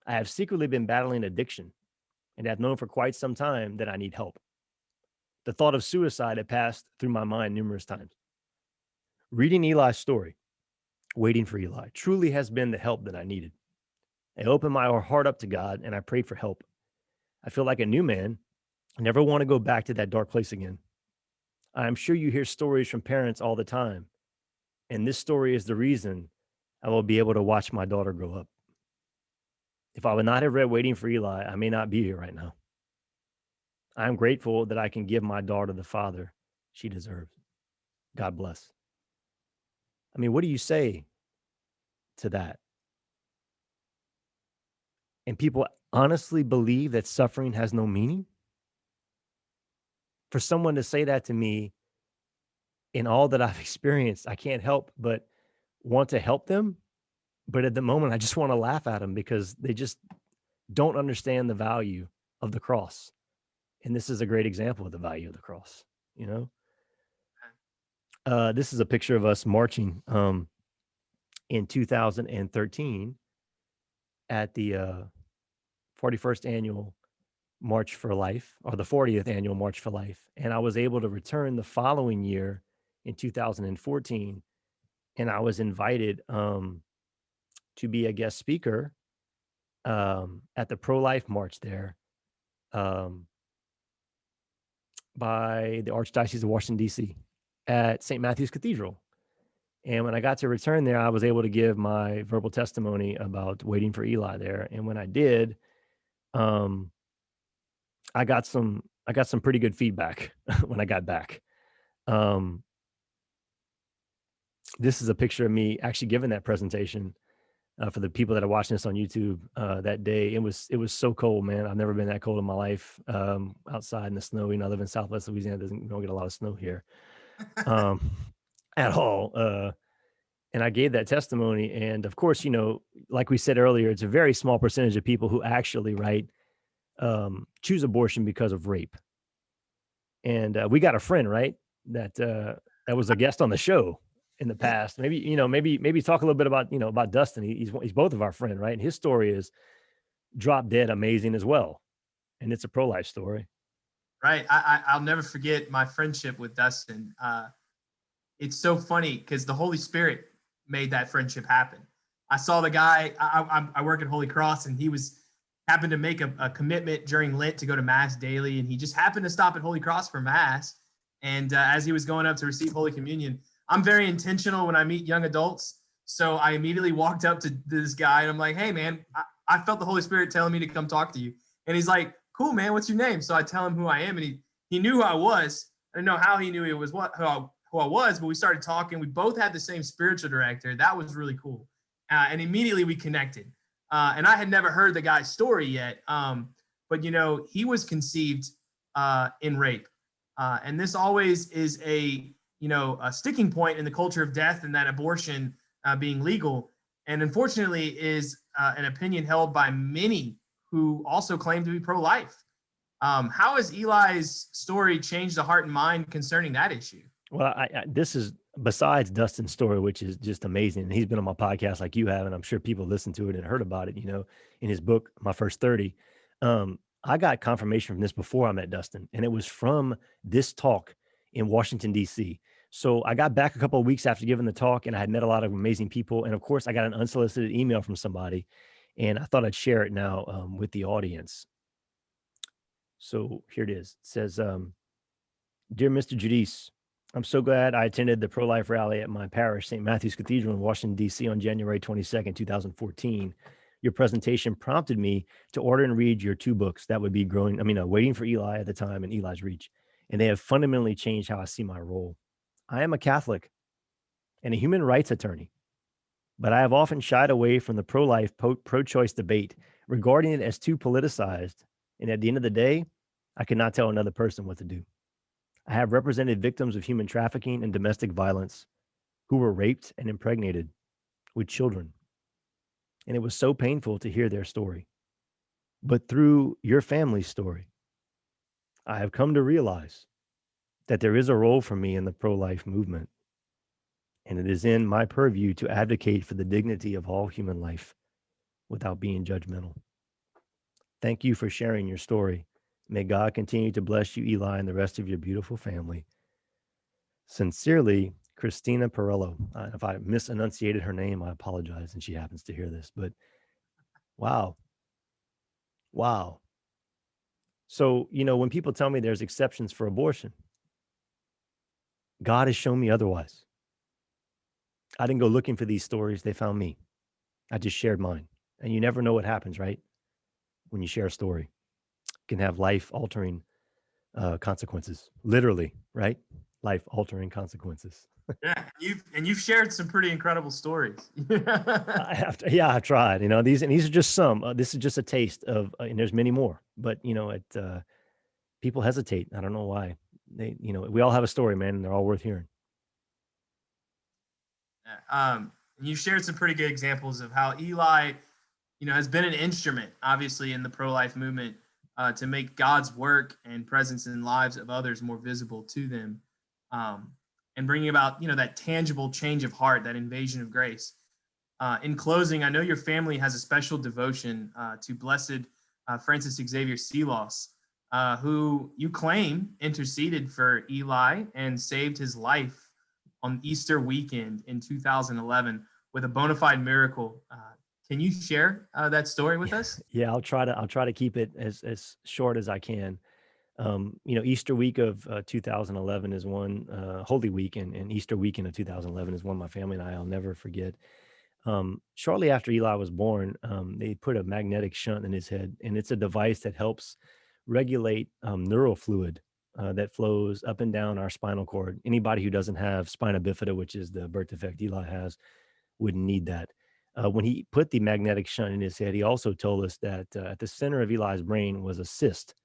I have secretly been battling addiction and have known for quite some time that I need help. The thought of suicide had passed through my mind numerous times. Reading Eli's story, waiting for Eli, truly has been the help that I needed. I opened my heart up to God and I prayed for help. I feel like a new man. I never want to go back to that dark place again. I am sure you hear stories from parents all the time, and this story is the reason I will be able to watch my daughter grow up. If I would not have read Waiting for Eli, I may not be here right now. I am grateful that I can give my daughter the father she deserves. God bless. I mean, what do you say to that? And people honestly believe that suffering has no meaning? For someone to say that to me in all that I've experienced, I can't help but want to help them. But at the moment, I just want to laugh at them because they just don't understand the value of the cross. And this is a great example of the value of the cross, This is a picture of us marching in 2013 at the 41st annual March for Life, or the 40th annual March for Life. And I was able to return the following year in 2014. And I was invited to be a guest speaker at the pro-life march there by the Archdiocese of Washington, D.C. at St. Matthew's Cathedral. And when I got to return there, I was able to give my verbal testimony about waiting for Eli there. And when I did, I got some pretty good feedback when I got back. This is a picture of me actually giving that presentation for the people that are watching this on YouTube that day. It was so cold, man. I've never been that cold in my life outside in the snow. I live in Southwest Louisiana. We don't get a lot of snow here at all. And I gave that testimony. And of course, like we said earlier, it's a very small percentage of people who actually, choose abortion because of rape. And we got a friend, that was a guest on the show. in the past. Maybe talk a little bit about, about Dustin. He's both of our friend, right? And his story is drop dead amazing as well. And it's a pro-life story. Right. I'll never forget my friendship with Dustin. It's so funny because the Holy Spirit made that friendship happen. I saw the guy, I work at Holy Cross, and he happened to make a commitment during Lent to go to Mass daily. And he just happened to stop at Holy Cross for Mass. And as he was going up to receive Holy Communion, I'm very intentional when I meet young adults. So I immediately walked up to this guy and I'm like, hey, man, I felt the Holy Spirit telling me to come talk to you. And he's like, cool, man, what's your name? So I tell him who I am. And he knew who I was. I didn't know how he knew who I was, but we started talking. We both had the same spiritual director. That was really cool. And immediately we connected. And I had never heard the guy's story yet. But, he was conceived in rape. And this always is a sticking point in the culture of death, and that abortion being legal. And unfortunately is an opinion held by many who also claim to be pro-life. How has Eli's story changed the heart and mind concerning that issue? Well, this is besides Dustin's story, which is just amazing. And he's been on my podcast like you have, and I'm sure people listened to it and heard about it, in his book, My First 30. I got confirmation from this before I met Dustin, and it was from this talk in Washington, D.C. So I got back a couple of weeks after giving the talk, and I had met a lot of amazing people. And of course, I got an unsolicited email from somebody, and I thought I'd share it now with the audience. So here it is. It says, Dear Mr. Giudice, I'm so glad I attended the pro-life rally at my parish, St. Matthew's Cathedral in Washington, D.C. on January 22nd, 2014. Your presentation prompted me to order and read your two books that would be Waiting for Eli at the time and Eli's Reach. And they have fundamentally changed how I see my role. I am a Catholic and a human rights attorney, but I have often shied away from the pro-life, pro-choice debate, regarding it as too politicized. And at the end of the day, I cannot tell another person what to do. I have represented victims of human trafficking and domestic violence who were raped and impregnated with children. And it was so painful to hear their story. But through your family's story, I have come to realize that there is a role for me in the pro-life movement. And it is in my purview to advocate for the dignity of all human life without being judgmental. Thank you for sharing your story. May God continue to bless you, Eli, and the rest of your beautiful family. Sincerely, Christina Perello. If I misenunciated her name, I apologize, and she happens to hear this. But wow. So, when people tell me there's exceptions for abortion, God has shown me otherwise. I didn't go looking for these stories. They found me. I just shared mine. And you never know what happens, right? When you share a story, it can have life-altering consequences. Literally, right? Life-altering consequences. Yeah, you've shared some pretty incredible stories. I've tried. These are just some. This is just a taste of, and there's many more. But people hesitate. I don't know why. We all have a story, man, and they're all worth hearing. You shared some pretty good examples of how Eli, has been an instrument, obviously, in the pro-life movement to make God's work and presence in the lives of others more visible to them. And bringing about, that tangible change of heart, that invasion of grace. In closing, I know your family has a special devotion to Blessed Francis Xavier Seelos, who you claim interceded for Eli and saved his life on Easter weekend in 2011 with a bona fide miracle. Can you share that story with us? Yeah, I'll try to keep it as short as I can. Easter week of 2011 is one, Holy Week and Easter weekend of 2011 is one my family and I'll never forget. Shortly after Eli was born, they put a magnetic shunt in his head, and it's a device that helps regulate neural fluid that flows up and down our spinal cord. Anybody who doesn't have spina bifida, which is the birth defect Eli has, wouldn't need that. When he put the magnetic shunt in his head, he also told us that at the center of Eli's brain was a cyst,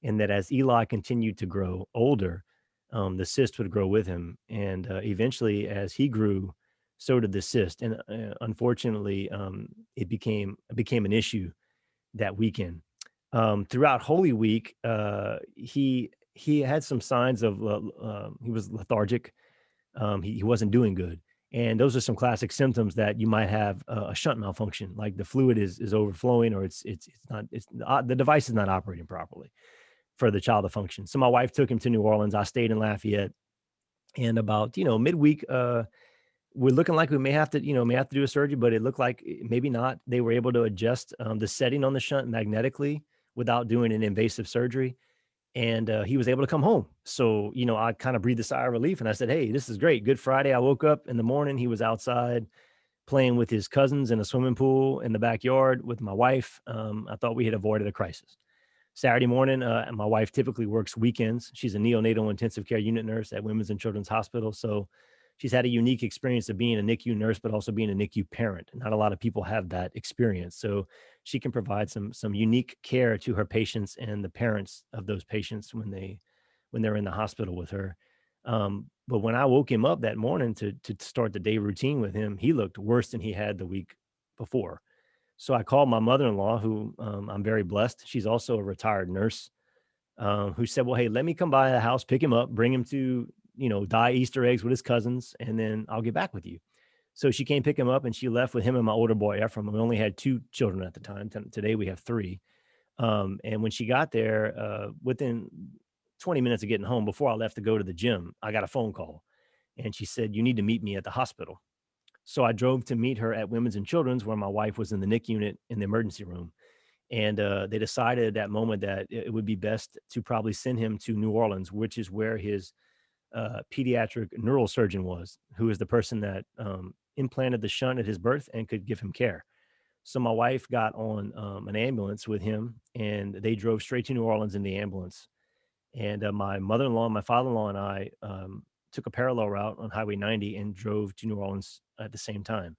and that as Eli continued to grow older, the cyst would grow with him. And eventually, as he grew, so did the cyst. And unfortunately, it became an issue that weekend. Throughout Holy Week, he had some signs of he was lethargic. He wasn't doing good. And those are some classic symptoms that you might have a shunt malfunction, like the fluid is overflowing, or the device is not operating properly for the child to function. So my wife took him to New Orleans. I stayed in Lafayette, and about midweek, we're looking like we may have to do a surgery, but it looked like maybe not. They were able to adjust the setting on the shunt magnetically without doing an invasive surgery, and he was able to come home. So I kind of breathed a sigh of relief, and I said, "Hey, this is great. Good Friday." I woke up in the morning. He was outside playing with his cousins in a swimming pool in the backyard with my wife. I thought we had avoided a crisis. Saturday morning, my wife typically works weekends. She's a neonatal intensive care unit nurse at Women's and Children's Hospital. So she's had a unique experience of being a NICU nurse, but also being a NICU parent. Not a lot of people have that experience. So she can provide some unique care to her patients and the parents of those patients when they're in the hospital with her. But when I woke him up that morning to start the day routine with him, he looked worse than he had the week before. So I called my mother-in-law, who I'm very blessed. She's also a retired nurse, who said, "Well, hey, let me come by the house, pick him up, bring him to, dye Easter eggs with his cousins, and then I'll get back with you." So she came pick him up, and she left with him and my older boy, Ephraim. We only had 2 children at the time. Today we have 3. And when she got there, within 20 minutes of getting home, before I left to go to the gym, I got a phone call, and she said, "You need to meet me at the hospital." So I drove to meet her at Women's and Children's, where my wife was in the NIC unit in the emergency room. And they decided at that moment that it would be best to probably send him to New Orleans, which is where his pediatric neurosurgeon was, who is the person that implanted the shunt at his birth and could give him care. So my wife got on an ambulance with him, and they drove straight to New Orleans in the ambulance. And my mother-in-law, my father-in-law, and I took a parallel route on Highway 90 and drove to New Orleans at the same time.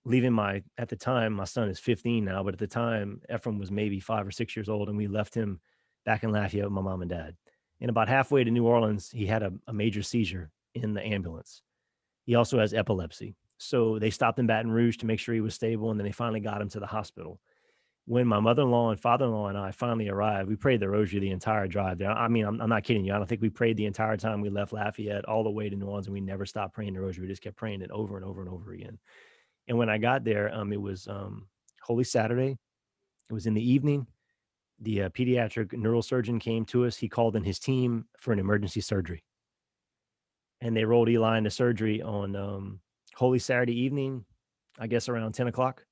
Leaving at the time, my son is 15 now, but at the time, Ephraim was maybe 5 or 6 years old, and we left him back in Lafayette with my mom and dad. And about halfway to New Orleans, he had a major seizure in the ambulance. He also has epilepsy. So they stopped in Baton Rouge to make sure he was stable, and then they finally got him to the hospital. When my mother-in-law and father-in-law and I finally arrived, we prayed the rosary the entire drive there. I mean, I'm not kidding you. I don't think we prayed the entire time we left Lafayette all the way to New Orleans, and we never stopped praying the rosary. We just kept praying it over and over and over again. And when I got there, it was Holy Saturday. It was in the evening. The pediatric neurosurgeon came to us. He called in his team for an emergency surgery. And they rolled Eli into surgery on Holy Saturday evening, I guess around 10 o'clock.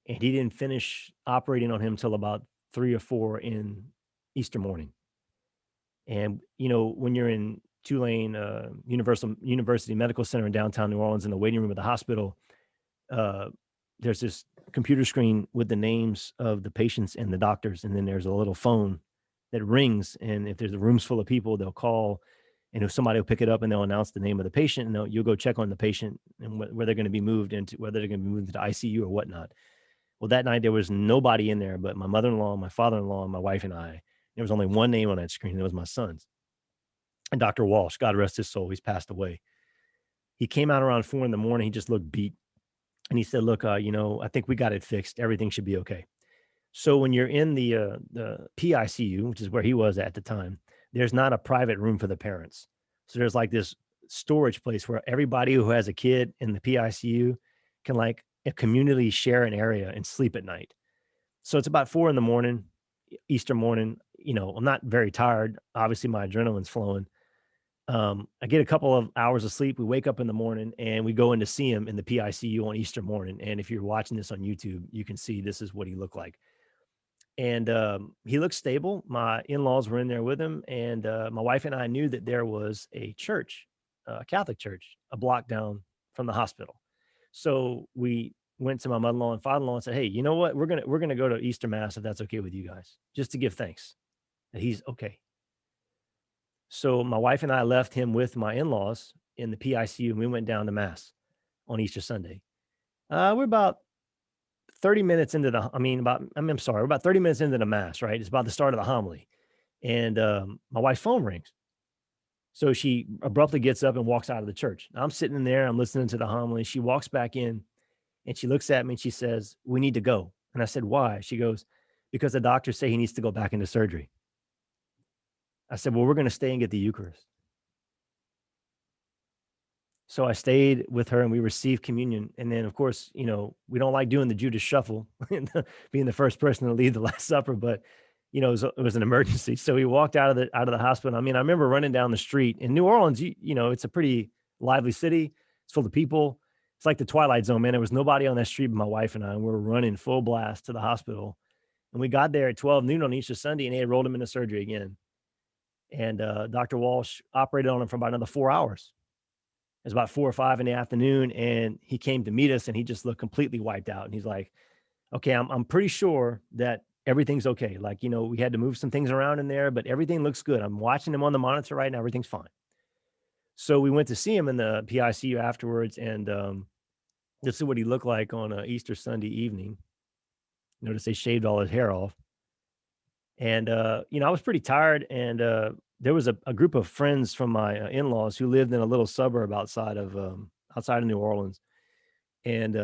And he didn't finish operating on him till about 3 or 4 in Easter morning. And, when you're in Tulane University Medical Center in downtown New Orleans in the waiting room of the hospital, there's this computer screen with the names of the patients and the doctors. And then there's a little phone that rings. And if there's a room's full of people, they'll call, and if somebody will pick it up and they'll announce the name of the patient, and you'll go check on the patient and where they're going to be moved into, whether they're going to be moved to the ICU or whatnot. Well, that night there was nobody in there but my mother-in-law, my father-in-law, and my wife and I. There was only one name on that screen, and it was my son's. And Dr. Walsh, God rest his soul, he's passed away. He came out around 4 a.m. He just looked beat. And he said, "Look, I think we got it fixed. Everything should be okay." So when you're in the PICU, which is where he was at the time, there's not a private room for the parents. So there's like this storage place where everybody who has a kid in the PICU can like a community share an area and sleep at night. So it's about 4 a.m, Easter morning. I'm not very tired. Obviously, my adrenaline's flowing. I get a couple of hours of sleep. We wake up in the morning and we go in to see him in the PICU on Easter morning. And if you're watching this on YouTube, you can see this is what he looked like. And he looked stable. My in-laws were in there with him. And my wife and I knew that there was a church, a Catholic church, a block down from the hospital. So we went to my mother-in-law and father-in-law and said, "Hey, you know what? We're gonna go to Easter Mass if that's okay with you guys, just to give thanks that he's okay." So my wife and I left him with my in-laws in the PICU, and we went down to Mass on Easter Sunday. We're about 30 minutes into we're about 30 minutes into the Mass, right? It's about the start of the homily. And my wife's phone rings. So she abruptly gets up and walks out of the church. I'm sitting in there, I'm listening to the homily. She walks back in and she looks at me and she says, "We need to go." And I said, "Why?" She goes, "Because the doctors say he needs to go back into surgery." I said, "Well, we're going to stay and get the Eucharist." So I stayed with her and we received communion. And then, of course, we don't like doing the Judas shuffle, and being the first person to lead the Last Supper, but it was an emergency. So we walked out of the hospital. I mean, I remember running down the street in New Orleans. It's a pretty lively city. It's full of people. It's like the Twilight Zone, man. There was nobody on that street but my wife and I, and we were running full blast to the hospital. And we got there at 12 noon on Easter Sunday, and they had rolled him into surgery again. And Dr. Walsh operated on him for about another 4 hours. It was about 4 or 5 in the afternoon, and he came to meet us, and he just looked completely wiped out. And he's like, "Okay, I'm pretty sure that everything's okay. Like, we had to move some things around in there, but everything looks good. I'm watching him on the monitor right now. Everything's fine." So we went to see him in the PICU afterwards, and this is what he looked like on Easter Sunday evening. Notice they shaved all his hair off. And, I was pretty tired. And there was a group of friends from my in-laws who lived in a little suburb outside of New Orleans. And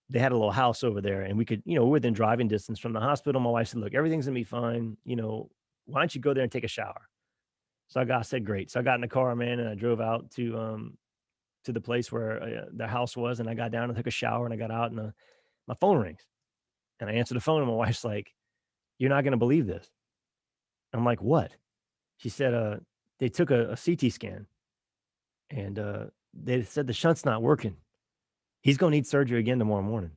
they had a little house over there. And we could, we're within driving distance from the hospital. My wife said, "Look, everything's going to be fine. Why don't you go there and take a shower?" So I said, "Great." So I got in the car, man, and I drove out to the place where the house was. And I got down and took a shower, and I got out, and my phone rings. And I answered the phone, and my wife's like, "You're not going to believe this." I'm like, "What?" She said, they took a CT scan, and they said the shunt's not working. He's going to need surgery again tomorrow morning.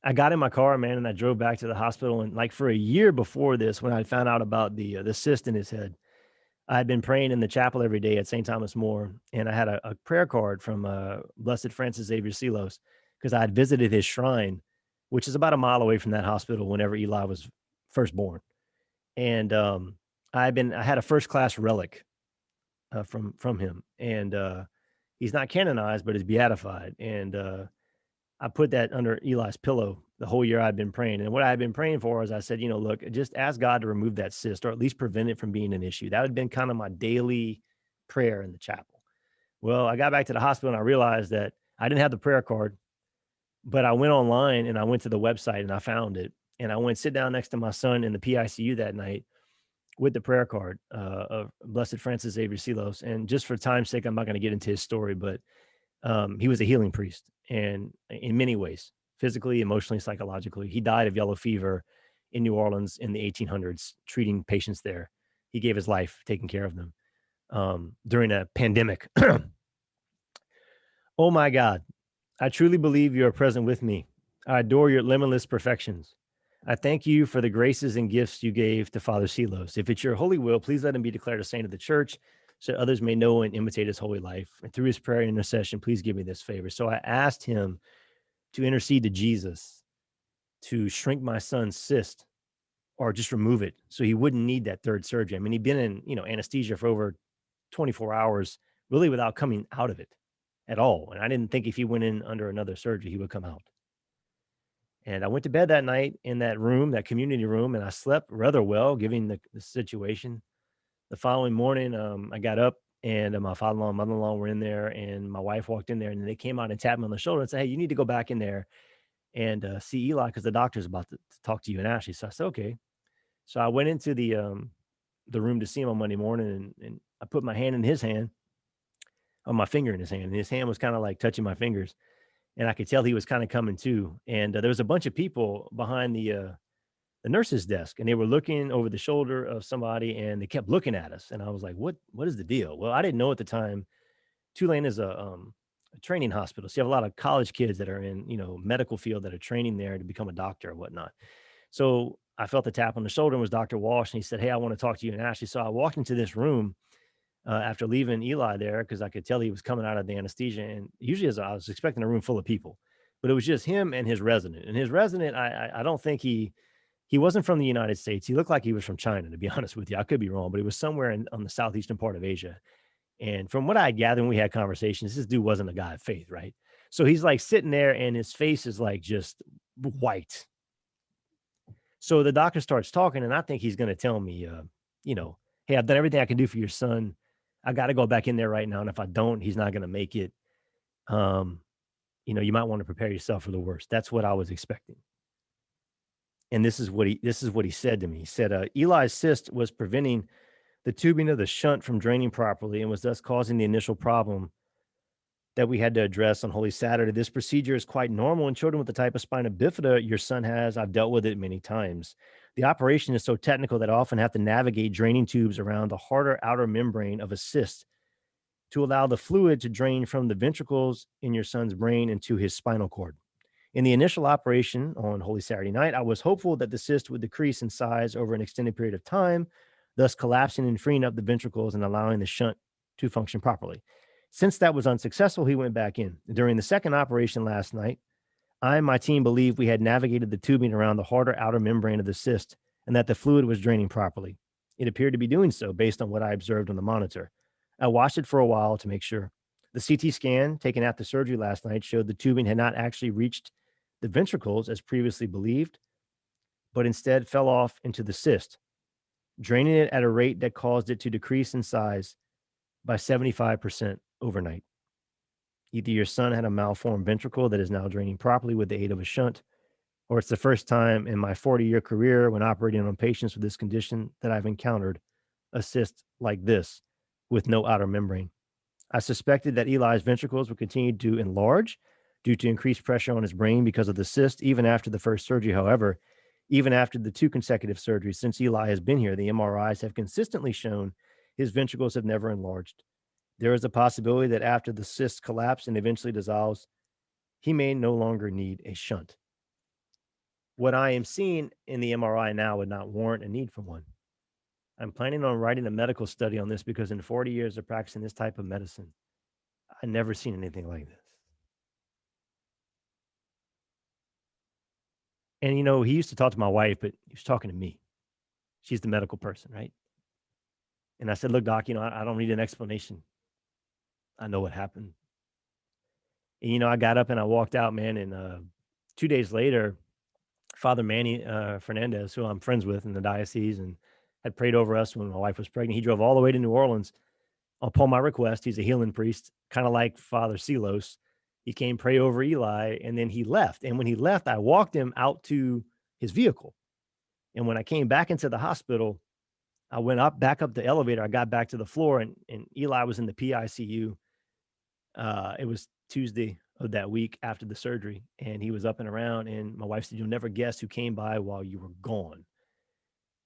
I got in my car, man, and I drove back to the hospital. And like for a year before this, when I found out about the cyst in his head, I had been praying in the chapel every day at St. Thomas More. And I had a prayer card from Blessed Francis Xavier Seelos, because I had visited his shrine, which is about a mile away from that hospital whenever Eli was first born. And I had a first class relic from him, and he's not canonized, but is beatified. And I put that under Eli's pillow the whole year I'd been praying. And what I had been praying for is I said, "Look, just ask God to remove that cyst, or at least prevent it from being an issue." That had been kind of my daily prayer in the chapel. Well, I got back to the hospital and I realized that I didn't have the prayer card, but I went online and I went to the website and I found it. And I went sit down next to my son in the PICU that night with the prayer card of Blessed Francis Xavier Seelos. And just for time's sake, I'm not going to get into his story, but he was a healing priest, and in many ways, physically, emotionally, psychologically. He died of yellow fever in New Orleans in the 1800s, treating patients there. He gave his life taking care of them during a pandemic. Oh my God, I truly believe you are present with me. I adore your limitless perfections. I thank you for the graces and gifts you gave to Father Seelos. If it's your holy will, please let him be declared a saint of the church, so others may know and imitate his holy life. And through his prayer and intercession, please give me this favor. So I asked him to intercede to Jesus to shrink my son's cyst, or just remove it so he wouldn't need that third surgery. I mean, he'd been in, anesthesia for over 24 hours, really without coming out of it at all. And I didn't think if he went in under another surgery, he would come out. And I went to bed that night in that room, that community room, and I slept rather well, given the situation. The following morning, I got up, and my father-in-law and mother-in-law were in there, and my wife walked in there, and they came out and tapped me on the shoulder and said, "Hey, you need to go back in there and see Eli, because the doctor's about to talk to you and Ashley." So I said, "Okay." So I went into the room to see him on Monday morning, and I put my hand in his hand, on my finger in his hand, and his hand was kind of like touching my fingers. And I could tell he was kind of coming to. And there was a bunch of people behind the nurse's desk, and they were looking over the shoulder of somebody, and they kept looking at us. And I was like, what is the deal? Well, I didn't know at the time, Tulane is a training hospital. So you have a lot of college kids that are in, medical field that are training there to become a doctor or whatnot. So I felt the tap on the shoulder, and was Dr. Walsh. And he said, "Hey, I want to talk to you and Ashley." So I walked into this room after leaving Eli there, because I could tell he was coming out of the anesthesia. And usually I was expecting a room full of people, but it was just him and his resident. And his resident, I don't think he wasn't from the United States. He looked like he was from China, to be honest with you. I could be wrong, but he was somewhere on the southeastern part of Asia. And from what I gathered when we had conversations, this dude wasn't a guy of faith, right? So he's like sitting there, and his face is like just white. So the doctor starts talking, and I think he's going to tell me, "Hey, I've done everything I can do for your son. I got to go back in there right now. And if I don't, he's not going to make it. You might want to prepare yourself for the worst." That's what I was expecting. And this is what he said to me. He said, "Eli's cyst was preventing the tubing of the shunt from draining properly and was thus causing the initial problem that we had to address on Holy Saturday. This procedure is quite normal in children with the type of spina bifida your son has. I've dealt with it many times. The operation is so technical that I often have to navigate draining tubes around the harder outer membrane of a cyst to allow the fluid to drain from the ventricles in your son's brain into his spinal cord. In the initial operation on Holy Saturday night, I was hopeful that the cyst would decrease in size over an extended period of time, thus collapsing and freeing up the ventricles and allowing the shunt to function properly. Since that was unsuccessful, he went back in. During the second operation last night, I and my team believed we had navigated the tubing around the harder outer membrane of the cyst and that the fluid was draining properly. It appeared to be doing so based on what I observed on the monitor. I watched it for a while to make sure. The CT scan taken after surgery last night showed the tubing had not actually reached the ventricles as previously believed, but instead fell off into the cyst, draining it at a rate that caused it to decrease in size by 75% overnight. Either your son had a malformed ventricle that is now draining properly with the aid of a shunt, or it's the first time in my 40-year career when operating on patients with this condition that I've encountered a cyst like this with no outer membrane. I suspected that Eli's ventricles would continue to enlarge due to increased pressure on his brain because of the cyst, even after the first surgery. However, even after the 2 consecutive surgeries since Eli has been here, the MRIs have consistently shown his ventricles have never enlarged. There is a possibility that after the cyst collapse and eventually dissolves, he may no longer need a shunt. What I am seeing in the MRI now would not warrant a need for one. I'm planning on writing a medical study on this because in 40 years of practicing this type of medicine, I've never seen anything like this. And, he used to talk to my wife, but he was talking to me. She's the medical person, right? And I said, look, doc, I don't need an explanation. I know what happened. And, I got up and I walked out, man. And 2 days later, Father Manny Fernandez, who I'm friends with in the diocese and had prayed over us when my wife was pregnant, he drove all the way to New Orleans upon my request. He's a healing priest, kind of like Father Seelos. He came pray over Eli, and then he left. And when he left, I walked him out to his vehicle. And when I came back into the hospital, I went back up the elevator. I got back to the floor, and Eli was in the PICU. It was Tuesday of that week after the surgery, and he was up and around. And my wife said, "You'll never guess who came by while you were gone."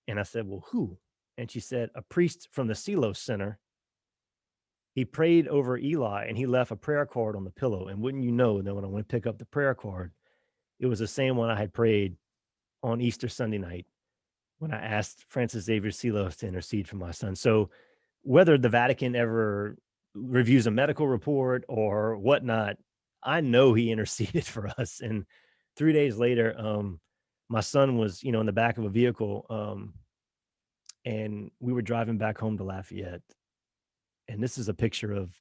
And I said, "Well, who?" And she said, "A priest from the Seelos Center. He prayed over Eli, and he left a prayer card on the pillow. And wouldn't you know that when I went to pick up the prayer card, it was the same one I had prayed on Easter Sunday night when I asked Francis Xavier Seelos to intercede for my son." So whether the Vatican ever reviews a medical report or whatnot, I know he interceded for us. And 3 days later, my son was, in the back of a vehicle, and we were driving back home to Lafayette. And this is a picture of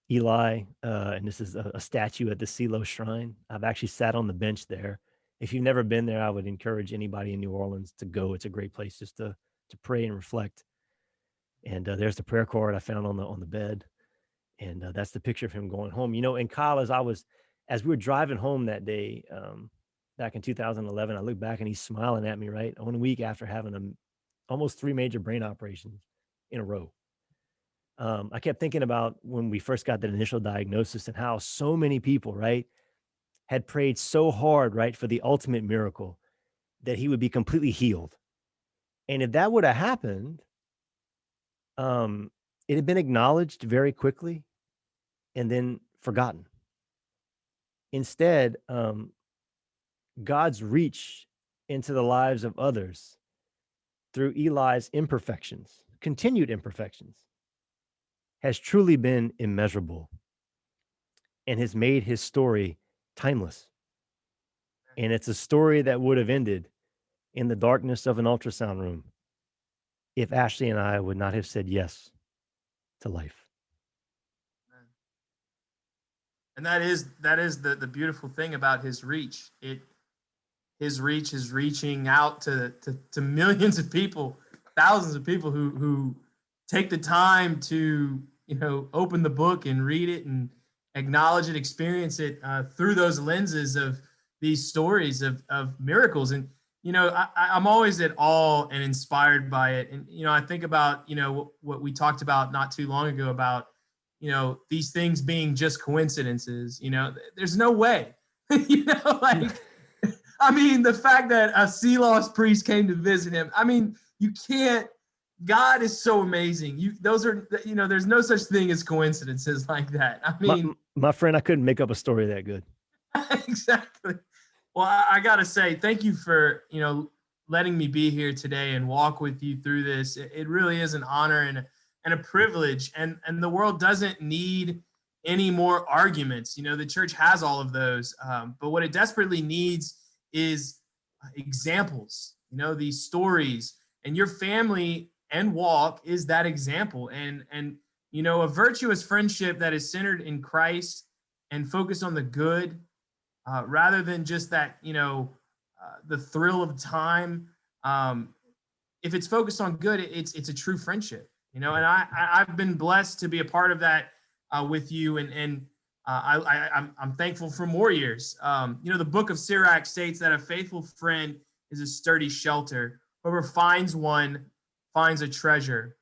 Eli, and this is a statue at the Seelos Shrine. I've actually sat on the bench there. If you've never been there, I would encourage anybody in New Orleans to go. It's a great place just to pray and reflect. And there's the prayer card I found on the bed, and that's the picture of him going home. And Kyle, as we were driving home that day, back in 2011, I look back and he's smiling at me, right? 1 week after having almost 3 major brain operations in a row. I kept thinking about when we first got that initial diagnosis and how so many people, right, had prayed so hard, right, for the ultimate miracle that he would be completely healed. And if that would have happened, it had been acknowledged very quickly and then forgotten. Instead, God's reach into the lives of others through Eli's imperfections, continued imperfections, has truly been immeasurable and has made his story timeless. And it's a story that would have ended in the darkness of an ultrasound room if Ashley and I would not have said yes to life. And that is the beautiful thing about his reach. His reach is reaching out to millions of people, thousands of people who take the time to open the book and read it and acknowledge it, experience it through those lenses of these stories of miracles. And I'm always at awe and inspired by it. And, I think about, what we talked about not too long ago about, these things being just coincidences. There's no way, like, I mean, the fact that a Seelos priest came to visit him, I mean, you can't, God is so amazing. There's no such thing as coincidences like that. I mean, my friend, I couldn't make up a story that good. Exactly. Well, I got to say, thank you for, letting me be here today and walk with you through this. It really is an honor and a privilege. And the world doesn't need any more arguments. The church has all of those. But what it desperately needs is examples, these stories. And your family and walk is that example. And a virtuous friendship that is centered in Christ and focused on the good, rather than just that, the thrill of time. If it's focused on good, it's a true friendship, and I've been blessed to be a part of that with you, and I'm thankful for more years. The book of Sirach states that a faithful friend is a sturdy shelter. Whoever finds one finds a treasure.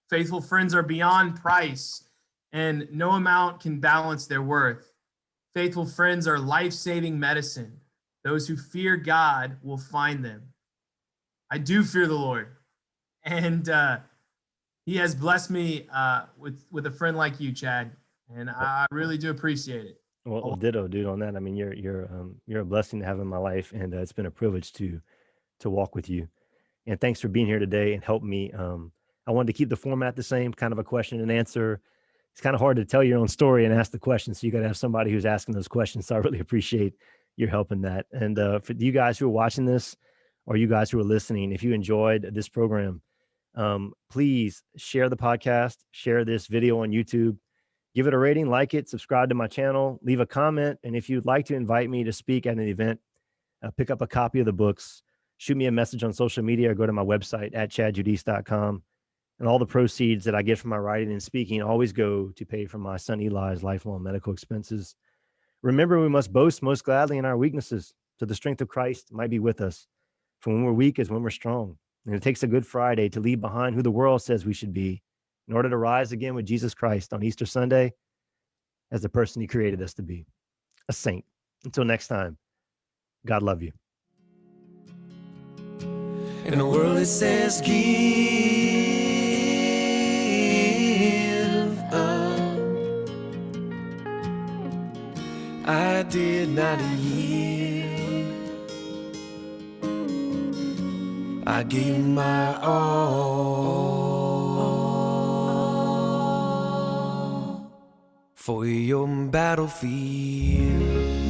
Faithful friends are beyond price, and no amount can balance their worth. Faithful friends are life-saving medicine. Those who fear God will find them. I do fear the Lord, and He has blessed me with a friend like you, Chad, and I really do appreciate it. Well, ditto, dude. On that, I mean, you're a blessing to have in my life, and it's been a privilege to walk with you. And thanks for being here today and help me. I wanted to keep the format the same, kind of a question and answer. It's kind of hard to tell your own story and ask the questions, so you got to have somebody who's asking those questions. So I really appreciate your help in that. And for you guys who are watching this, or you guys who are listening, if you enjoyed this program, please share the podcast, share this video on YouTube, give it a rating, like it, subscribe to my channel, leave a comment. And if you'd like to invite me to speak at an event, pick up a copy of the books, shoot me a message on social media, or go to my website at chadjudice.com. And all the proceeds that I get from my writing and speaking always go to pay for my son Eli's lifelong medical expenses. Remember, we must boast most gladly in our weaknesses, so the strength of Christ might be with us. For when we're weak is when we're strong. And it takes a Good Friday to leave behind who the world says we should be in order to rise again with Jesus Christ on Easter Sunday as the person He created us to be, a saint. Until next time, God love you. In a world that says give up, I did not yield. I gave my all for your battlefield.